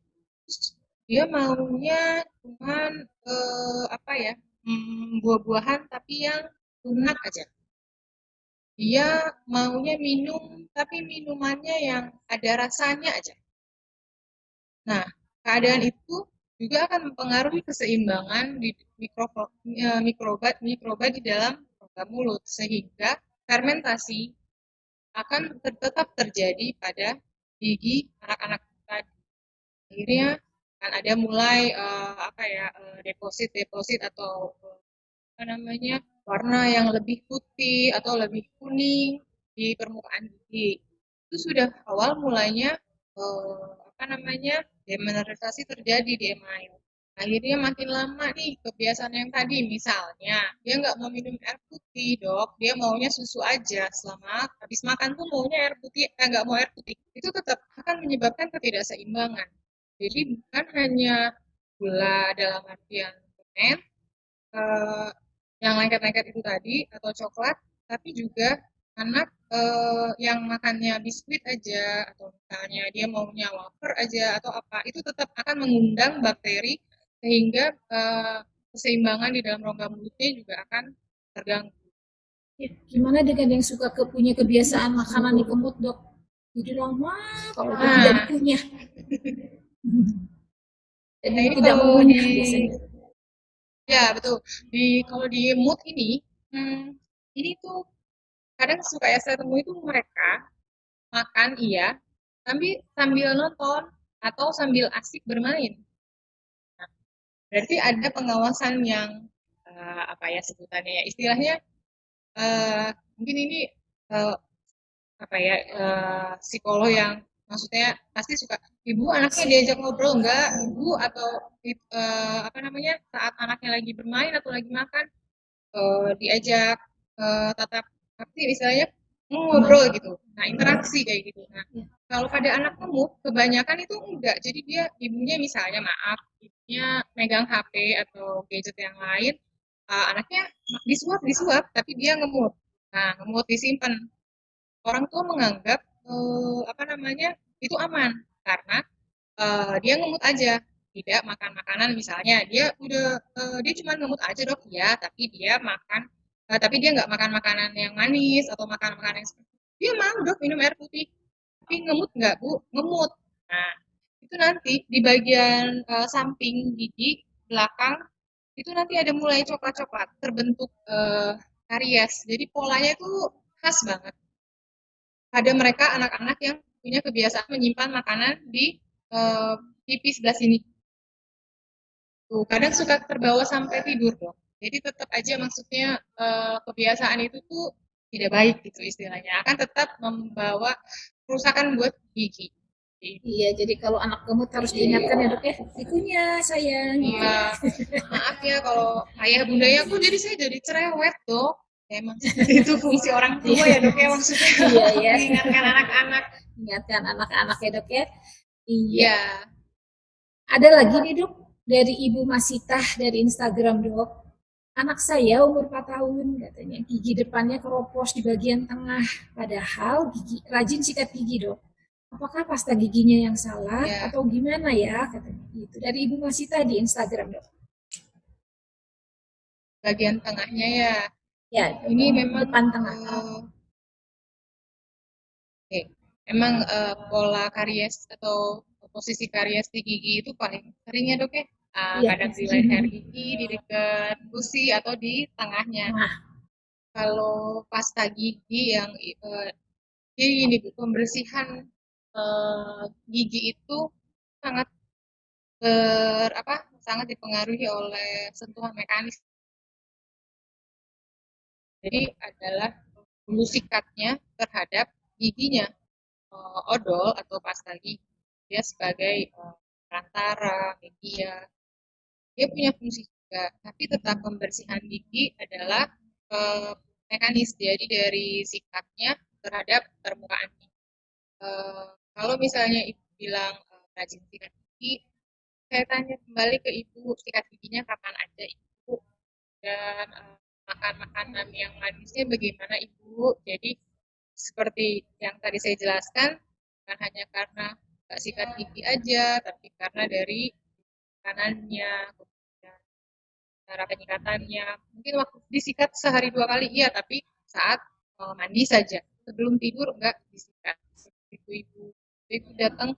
terus dia maunya cuman apa ya, buah-buahan tapi yang lunak aja. Dia maunya minum tapi minumannya yang ada rasanya aja. Nah, keadaan itu juga akan mempengaruhi keseimbangan di mikroba di dalam rongga mulut sehingga fermentasi akan tetap terjadi pada gigi anak-anak tadi. Akhirnya kan ada mulai apa ya, deposit-deposit atau apa namanya, warna yang lebih putih atau lebih kuning di permukaan gigi. Itu sudah awal mulanya apa namanya, demineralisasi terjadi di email. Akhirnya makin lama nih kebiasaan yang tadi, misalnya dia nggak mau minum air putih dok, dia maunya susu aja, selama habis makan tuh maunya air putih, nggak mau air putih, itu tetap akan menyebabkan ketidakseimbangan. Jadi bukan hanya gula dalam artian fermen, eh, yang lengket-lengket itu tadi atau coklat, tapi juga anak yang makannya biskuit aja atau misalnya dia maunya wafer aja atau apa, itu tetap akan mengundang bakteri sehingga keseimbangan di dalam rongga mulutnya juga akan terganggu. Ya, gimana dengan yang suka punya kebiasaan makanan dikemut dok? Jadi lama kalau dia tidak Nah, dikunyah dan nah ini tidak kalau mengunyah biasanya. ya betul, kalau di mood ini, ini tuh kadang suka ya saya temui itu mereka makan iya, tapi sambil nonton atau sambil asik bermain. Nah, berarti ada pengawasan yang apa ya sebutannya ya, istilahnya eh, mungkin ini eh, apa ya, psikolog yang maksudnya pasti suka, ibu anaknya diajak ngobrol enggak, ibu atau apa namanya, saat anaknya lagi bermain atau lagi makan diajak tatap apa sih istilahnya, ngobrol Teman. gitu. Nah, interaksi kayak gitu. Nah, Ya. kalau pada anak gemuk, kebanyakan itu enggak. Jadi dia ibunya misalnya maaf, ibunya megang HP atau gadget yang lain, anaknya disuap disuap, tapi dia ngemut. Nah, ngemut disimpan. Orang tua menganggap apa namanya, itu aman karena dia ngemut aja, tidak makan makanan misalnya, dia udah dia cuma ngemut aja dok ya, tapi dia makan tapi dia nggak makan makanan yang manis atau makan makanan yang seperti itu. Dia mau dok minum air putih, tapi ngemut nggak bu? Ngemut. Nah, itu nanti di bagian samping gigi belakang itu nanti ada mulai coklat-coklat terbentuk karies. Jadi polanya itu khas banget pada mereka anak-anak yang punya kebiasaan menyimpan makanan di pipi sebelah sini. Tuh, kadang suka terbawa sampai tidur dong. Jadi tetap aja maksudnya kebiasaan itu tuh tidak baik gitu istilahnya. Akan tetap membawa kerusakan buat gigi. Iya, jadi kalau anak gemuk harus diingatkan ya dok ya, dikunyah sayang gitu Iya, ya. maaf ya kalau ayah bundanya aku jadi saya jadi cerewet dok. Ya, emang seperti itu fungsi orang tua ya dok ya, maksudnya Iya ya, mengingatkan anak-anak. ingatkan anak-anak ya dok ya. Iya. Iya, Ada lagi nih dok dari Ibu Masitah dari Instagram dok. anak saya umur 4 tahun katanya gigi depannya keropos di bagian tengah. Padahal gigi rajin sikat gigi dok. Apakah pasta giginya yang salah Ya, atau gimana ya katanya gitu. Dari Ibu Masita di Instagram dok. bagian tengahnya ya. Ya Ini memang depan tengah. oke, memang pola karies atau posisi karies di gigi itu paling sering ya dok ya. Iya Kadang di pasti. leher gigi, di dekat gusi atau di tengahnya. Tengah. Kalau pasta gigi yang jadi ini Bu, pembersihan gigi itu sangat sangat dipengaruhi oleh sentuhan mekanis. Jadi adalah bulu sikatnya terhadap giginya. Odol atau pasta gigi dia sebagai perantara media. Dia punya fungsi juga, tapi tetap pembersihan gigi adalah eh, mekanis. Jadi dari sikatnya terhadap permukaan gigi. Kalau misalnya ibu bilang rajin sikat gigi, saya tanya kembali ke ibu, sikat giginya kapan aja ibu, dan makan makanan yang manisnya bagaimana ibu. Jadi seperti yang tadi saya jelaskan, bukan hanya karena nggak sikat gigi aja, tapi karena dari makanannya, kemudian cara penyikatannya. Mungkin waktu disikat sehari 2 kali, iya, tapi saat mandi saja. Sebelum tidur enggak disikat. Ibu-ibu ibu datang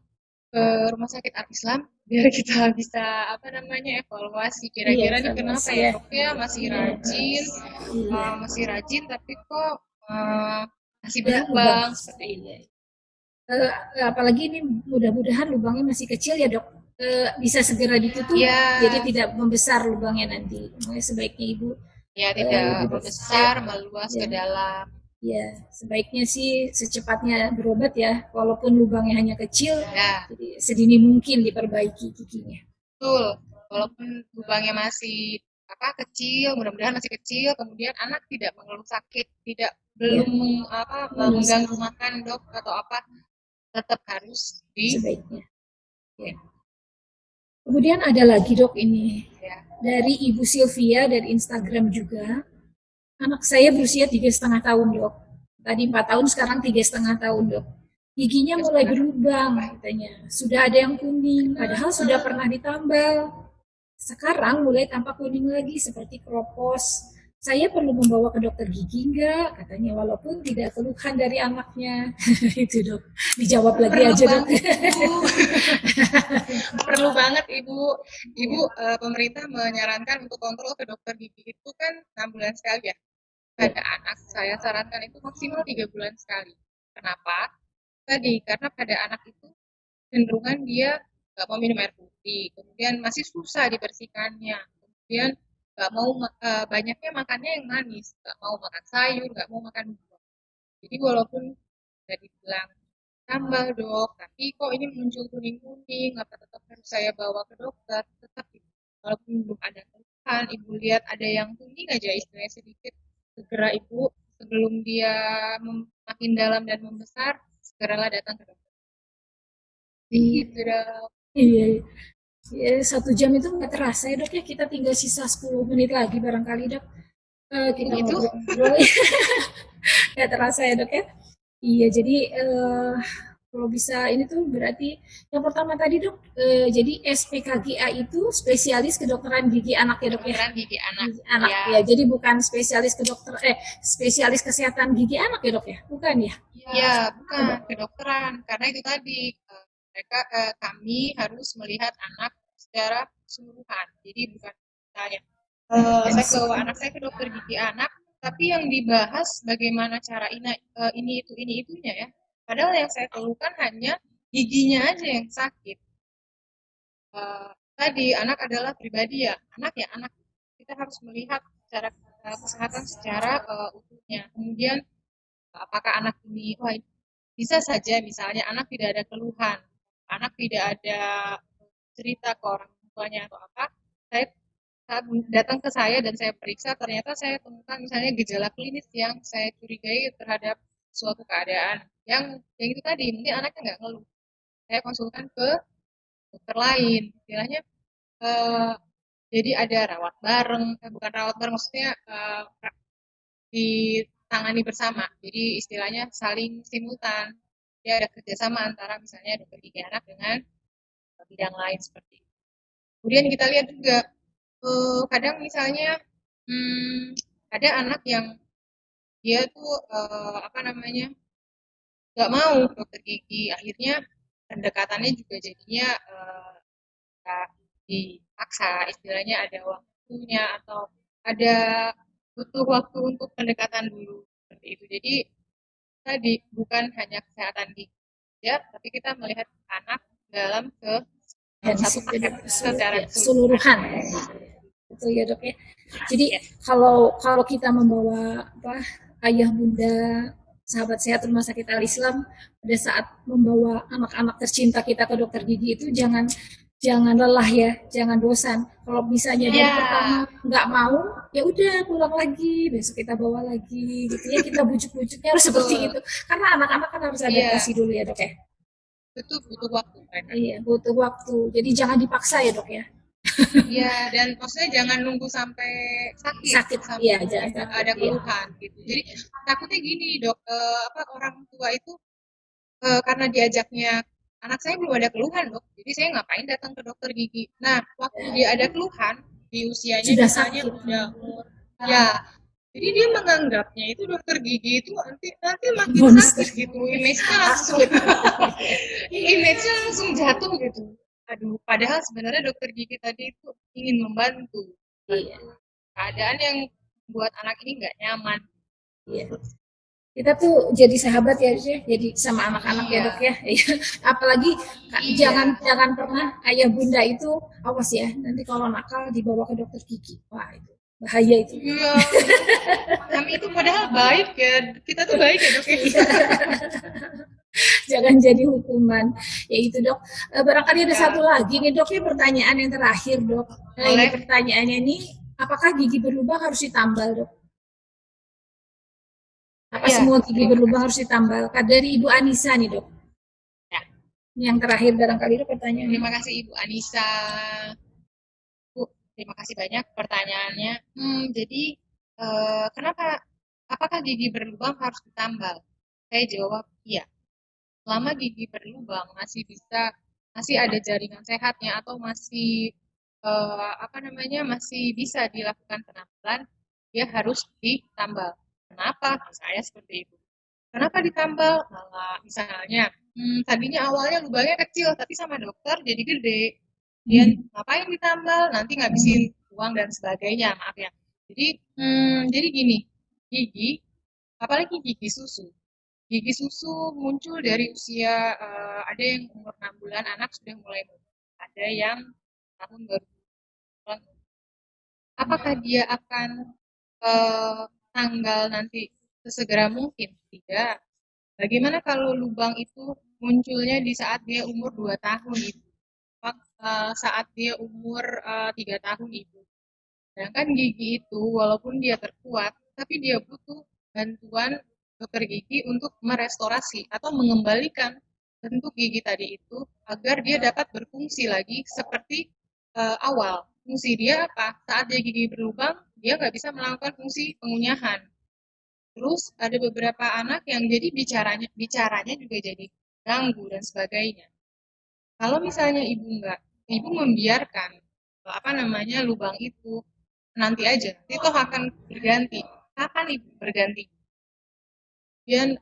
ke rumah sakit Al Islam biar kita bisa apa namanya evaluasi Iya kira-kira nih kenapa evaluasi ya ya. dok ya Iya. Iya. masih rajin tapi kok masih Ada lubang. berlubang seperti itu. Iya. Eh, apalagi ini mudah-mudahan lubangnya masih kecil ya dok. Bisa segera ditutup jadi Ya, tidak membesar lubangnya nanti. Makanya sebaiknya ibu ya tidak lebih membesar, meluas ke ya, dalam. ya sebaiknya sih secepatnya berobat ya. Walaupun lubangnya hanya kecil, Ya, jadi sedini mungkin diperbaiki giginya. betul. Walaupun lubangnya masih kecil, mudah-mudahan masih kecil, kemudian anak tidak mengeluh sakit, tidak Ya, belum mengganggu makan dok atau apa, tetap harus di sebaiknya. Ya. Kemudian ada lagi dok ini ya. dari Ibu Sylvia dari Instagram juga. Anak saya berusia 3,5 tahun dok. Tadi 4 tahun, sekarang 3,5 tahun dok. Giginya mulai berlubang katanya. Sudah ada yang kuning, padahal sudah pernah ditambal. Sekarang mulai tampak kuning lagi seperti keropos. Saya perlu membawa ke dokter gigi enggak? Katanya walaupun tidak keluhan dari anaknya. Itu dok. Dijawab lagi Perlu aja dok. banget ibu, perlu banget ibu. Ibu pemerintah menyarankan untuk kontrol ke dokter gigi itu kan 6 bulan sekali ya. Ya, Pada anak saya sarankan itu maksimal 3 bulan sekali. Kenapa? Tadi karena pada anak itu cenderungan dia nggak mau minum air putih, kemudian masih susah dibersihkannya, kemudian nggak mau banyaknya makannya yang manis, nggak mau makan sayur, nggak mau makan buah. Jadi walaupun sudah dibilang tambah dok, tapi kok ini muncul kuning-kuning, apa tetap harus saya bawa ke dokter? Tetap walaupun belum ada keluhan, ibu lihat ada yang kuning aja istilahnya sedikit, segera ibu sebelum dia makin dalam dan membesar, segeralah datang ke dokter. Gitu dok. iya. Ya, 1 jam itu nggak terasa ya dok ya. Kita tinggal sisa 10 menit lagi barangkali dok. Kita Begitu. ngobrol-ngobrol. Nggak terasa ya dok ya. Iya jadi kalau bisa ini tuh berarti yang pertama tadi dok, jadi SPKGA itu spesialis kedokteran gigi anak ya dok ya. Kedokteran gigi anak. Gigi anak Ya, ya. Jadi bukan spesialis kesehatan gigi anak ya dok ya. Bukan ya. ya Oh, bukan kedokteran. Karena itu tadi kami harus melihat anak secara keseluruhan. Jadi bukan misalnya saya bawa anak saya ke dokter gigi anak, tapi yang dibahas bagaimana cara ini itunya ya. Padahal yang saya keluhkan hanya giginya aja yang sakit. Eh, Tadi anak adalah pribadi ya, anak kita harus melihat secara kesehatan secara utuhnya. Kemudian apakah anak ini, wah bisa saja misalnya anak tidak ada keluhan, anak tidak ada cerita ke orang tuanya atau apa, saya saat datang ke saya dan saya periksa, ternyata saya temukan misalnya gejala klinis yang saya curigai terhadap suatu keadaan yang itu tadi, mungkin anaknya nggak ngeluh. Saya konsultan ke dokter lain, istilahnya eh, Jadi ada rawat bareng, bukan rawat bareng maksudnya ditangani bersama. Jadi istilahnya saling simultan. Dia ada kerjasama antara misalnya dokter gigi anak dengan bidang lain seperti itu. Kemudian kita lihat juga kadang misalnya hmm, ada anak yang dia tuh apa namanya nggak mau dokter gigi, akhirnya pendekatannya juga jadinya nggak dipaksa, istilahnya ada waktunya atau ada butuh waktu untuk pendekatan dulu seperti itu. Jadi tadi bukan hanya kesehatan gigi ya, tapi kita melihat anak dalam Ya, satu paket secara ya, keseluruhan. keseluruhan. Betul ya dok ya. Jadi Ya, kalau kalau kita membawa apa ayah bunda sahabat sehat rumah sakit Al Islam pada saat membawa anak-anak tercinta kita ke dokter gigi itu jangan lelah ya, jangan bosan. Kalau misalnya dari pertama ya, nggak mau, ya udah pulang lagi, besok kita bawa lagi, gitu ya. Kita bujuk-bujuknya harus seperti betul. itu. Karena anak-anak kan harus Iya, adaptasi dulu ya dok ya. betul butuh waktu mereka. Iya, butuh waktu. Jadi jangan dipaksa ya dok ya. Iya, dan maksudnya jangan nunggu sampai sakit, Sakit, iya sampai jangan sakit, ada iya. keluhan gitu. Jadi takutnya gini dok, apa orang tua itu karena diajaknya anak saya belum ada keluhan dok, jadi saya ngapain datang ke dokter gigi. Nah, waktu dia ada keluhan di usianya Sudah misalnya sakit. udah umur, ya, jadi dia menganggapnya itu dokter gigi itu nanti nanti makin Monster. sakit gitu, image-nya langsung image-nya langsung jatuh gitu. Aduh, padahal sebenarnya dokter gigi tadi itu ingin membantu, Iya, keadaan yang buat anak ini nggak nyaman. iya. Kita tuh jadi sahabat ya, jadi sama anak-anak ya dok Iya, ya. Iya. Apalagi jangan iya, jangan pernah ayah bunda itu awas ya. Nanti kalau nakal dibawa ke dokter gigi, wah itu bahaya itu. iya. Kami itu padahal baik ya, kita tuh baik ya dok ya. Jangan jadi hukuman. Ya itu dok. Barangkali ada satu Ya, lagi nih dok ya pertanyaan yang terakhir dok. Nah ini boleh. pertanyaannya nih, apakah gigi berlubang harus ditambal dok? Apa Ya, semua gigi terima berlubang kasih. harus ditambal? Dari Ibu Anissa nih dok. Ya, Yang terakhir barangkali dok pertanyaannya. terima kasih Ibu Anissa. Bu, terima kasih banyak pertanyaannya. Jadi kenapa? Apakah gigi berlubang harus ditambal? Saya jawab iya. Selama gigi berlubang masih ada jaringan sehatnya atau masih apa namanya masih bisa dilakukan penambalan, dia harus ditambal. Kenapa? Saya seperti itu. Kenapa ditambal? Malah misalnya, tadinya awalnya lubangnya kecil, tapi sama dokter jadi gede. Dia ngapain ditambal? Nanti ngabisin uang dan sebagainya, maaf ya. Jadi gini, gigi, apalagi gigi susu. Gigi susu muncul dari usia ada yang umur 6 bulan anak sudah mulai muncul. Ada yang tahun baru bulan. Apakah dia akan tanggal nanti sesegera mungkin? Tidak. Bagaimana kalau lubang itu munculnya di saat dia umur 2 tahun itu? Saat dia umur 3 tahun itu. Sedangkan gigi itu walaupun dia terkuat, tapi dia butuh bantuan dokter gigi untuk merestorasi atau mengembalikan bentuk gigi tadi itu agar dia dapat berfungsi lagi seperti awal. Fungsi dia apa? Saat dia gigi berlubang, dia nggak bisa melakukan fungsi pengunyahan. Terus ada beberapa anak yang jadi bicaranya juga jadi ganggu dan sebagainya. Kalau misalnya ibu membiarkan apa namanya lubang itu nanti aja, itu akan berganti. Kapan ibu berganti? Dan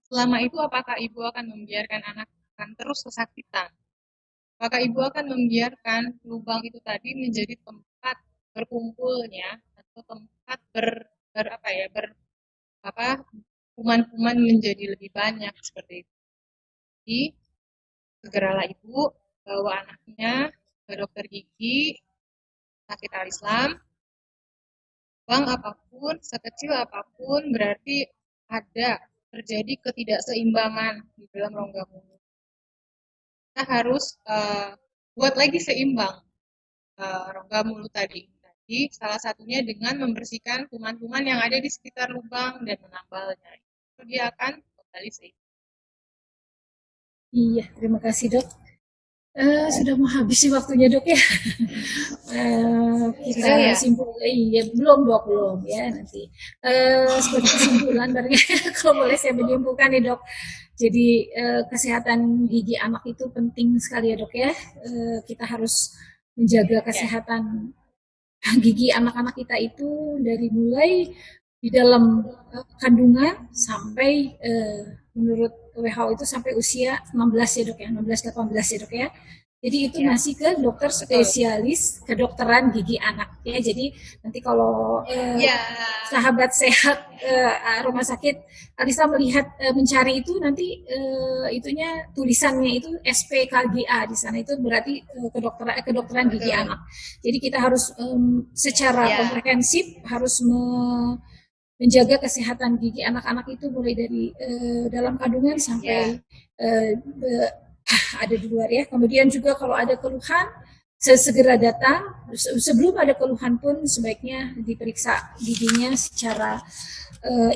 selama itu apakah ibu akan membiarkan anak akan terus kesakitan? Apakah ibu akan membiarkan lubang itu tadi menjadi tempat berkumpulnya atau tempat ber apa ya ber apa kuman-kuman menjadi lebih banyak seperti itu. Jadi segeralah ibu bawa anaknya ke dokter gigi sakit al Islam, lubang apapun, sekecil apapun berarti ada terjadi ketidakseimbangan di dalam rongga mulut. Kita harus buat lagi seimbang rongga mulut tadi. Jadi salah satunya dengan membersihkan kuman-kuman yang ada di sekitar lubang dan menambalnya. Itu dia akan kembali seimbang. Iya, terima kasih dok. Sudah mau habis sih waktunya dok ya. Kita Sudah ya? simpul, iya belum dok belum ya nanti. Sebagai kesimpulan dari kalau boleh saya menyimpulkan nih dok. Jadi kesehatan gigi anak itu penting sekali ya dok ya. Kita harus menjaga Ya. kesehatan gigi anak-anak kita itu dari mulai di dalam kandungan sampai menurut WHO itu sampai usia 16 ya dok ya, 16-18 ya dok ya. Jadi itu Ya, masih ke dokter betul. spesialis kedokteran gigi anak ya. Jadi nanti kalau Ya, sahabat sehat rumah sakit Alisa melihat mencari itu nanti itunya tulisannya itu SPKGA di sana itu berarti kedokteran gigi betul. anak. Jadi kita harus secara Ya, komprehensif harus menjaga kesehatan gigi anak-anak itu mulai dari dalam kandungan ya. sampai eh, ada di luar ya. Kemudian juga kalau ada keluhan segera datang. Sebelum ada keluhan pun sebaiknya diperiksa giginya secara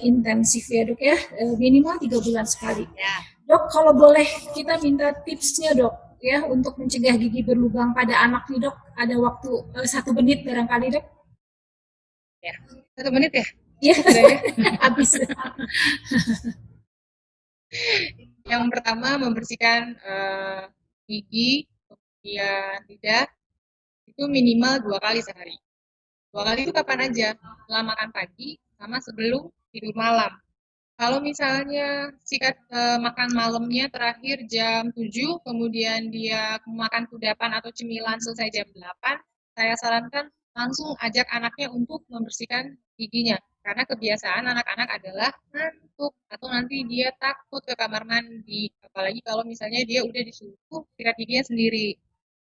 intensif ya dok ya, minimal 3 bulan sekali. Ya, Dok, kalau boleh kita minta tipsnya dok ya untuk mencegah gigi berlubang pada anak nih dok. Ada waktu 1 menit barangkali dok. ya. 1 menit ya? Ya, Cukup dah ya. habis. Yang pertama membersihkan gigi, kemudian lidah itu minimal 2 kali sehari. 2 kali itu kapan aja? Setelah makan pagi sama sebelum tidur malam. Kalau misalnya sikat makan malamnya terakhir jam 7, kemudian dia makan kudapan atau cemilan selesai jam 8, saya sarankan langsung ajak anaknya untuk membersihkan giginya. Karena kebiasaan anak-anak adalah ngantuk atau nanti dia takut ke kamar mandi. Apalagi kalau misalnya dia udah disuruh sikat giginya sendiri.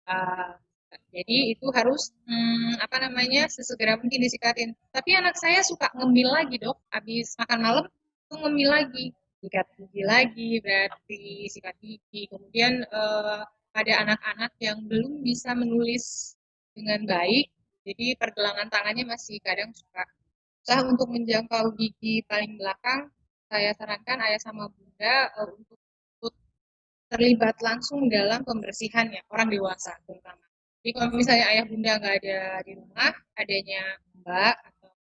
Uh, jadi itu harus apa namanya sesegera mungkin disikatin. Tapi anak saya suka ngemil lagi dok, habis makan malam tuh ngemil lagi, sikat gigi lagi, berarti sikat gigi. Kemudian pada anak-anak yang belum bisa menulis dengan baik, jadi pergelangan tangannya masih kadang suka susah untuk menjangkau gigi paling belakang. Saya sarankan ayah sama bunda untuk terlibat langsung dalam pembersihannya orang dewasa terutama. Jadi kalau misalnya ayah bunda nggak ada di rumah, adanya mbak atau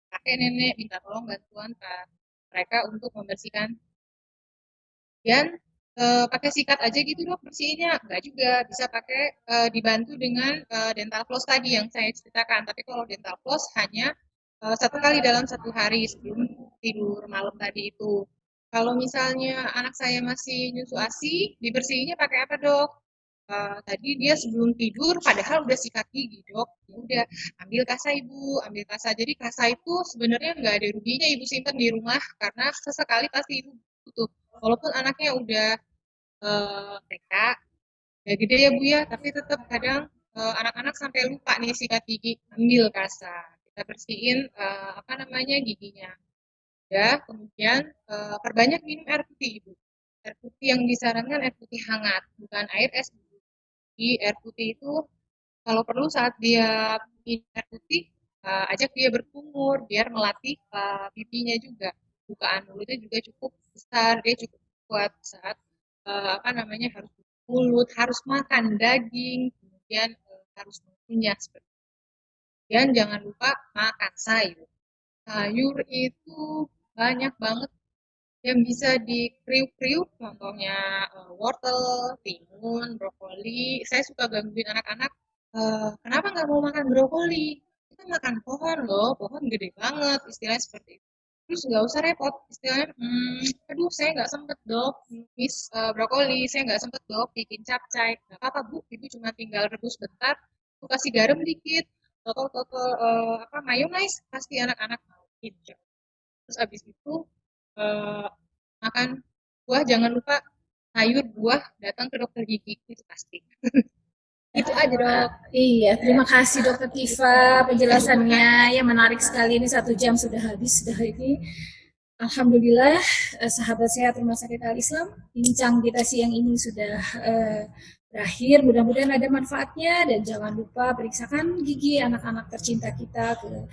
kakek nenek minta tolong bantuan ke mereka untuk membersihkan dan pakai sikat aja gitu dok bersihinnya nggak juga bisa pakai dibantu dengan dental floss tadi yang saya ceritakan. Tapi kalau dental floss hanya 1 kali dalam 1 hari sebelum tidur malam tadi itu. Kalau misalnya anak saya masih nyusu asi, dibersihinnya pakai apa dok? Tadi dia sebelum tidur padahal udah sikat gigi dok, ya udah ambil kasa ibu, ambil kasa. Jadi kasa itu sebenarnya nggak ada ruginya ibu simpen di rumah karena sesekali pasti ibu butuh. Walaupun anaknya udah TK, udah gede ya bu ya, tapi tetap kadang anak-anak sampai lupa nih sikat gigi, ambil kasa. Kita bersihin apa namanya giginya. Ya, kemudian perbanyak minum air putih ibu. Air putih yang disarankan air putih hangat, bukan air es. Jadi air putih itu kalau perlu saat dia minum air putih, ajak dia berkumur biar melatih pipinya juga. Bukaan mulutnya juga cukup besar, dia cukup kuat saat apa namanya harus mulut, harus makan daging, kemudian harus mengunyah seperti itu. Dan jangan lupa makan sayur. Sayur itu banyak banget yang bisa dikriuk-kriuk, contohnya wortel, timun, brokoli. Saya suka gangguin anak-anak, kenapa nggak mau makan brokoli? Kita makan pohon loh, pohon gede banget, istilahnya seperti itu. Terus nggak usah repot, istilahnya, aduh saya nggak sempet dok, miss brokoli, saya nggak sempet dok bikin capcay. Nggak apa-apa bu, ibu cuma tinggal rebus bentar, tuh kasih garam dikit, totol-totol apa mayonaise, pasti anak-anak mau. Gitu. Terus abis itu eh, makan buah, jangan lupa sayur buah datang ke dokter gigi itu pasti. Itu aja dok. Iya, terima kasih Dokter Tifa penjelasannya. Ya menarik sekali ini 1 jam sudah habis sudah ini. Alhamdulillah, sahabat sehat Rumah Sakit Al Islam, bincang kita siang ini sudah berakhir. Mudah-mudahan ada manfaatnya dan jangan lupa periksakan gigi anak-anak tercinta kita ke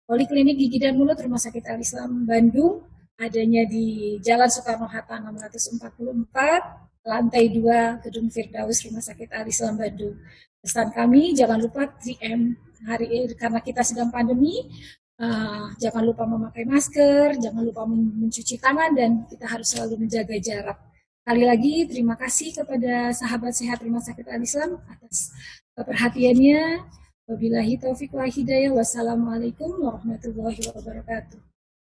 Poliklinik Gigi dan Mulut Rumah Sakit Al Islam Bandung, adanya di Jalan Soekarno Hatta 644 lantai 2 Gedung Firdaus Rumah Sakit Al-Islam Bandung. Pesan kami, jangan lupa 3M hari ini karena kita sedang pandemi. Jangan lupa memakai masker, jangan lupa mencuci tangan, dan kita harus selalu menjaga jarak. Sekali lagi, terima kasih kepada sahabat sehat Rumah Sakit Al-Islam atas perhatiannya. Wabillahi taufiq wa hidayah. Wassalamualaikum warahmatullahi wabarakatuh.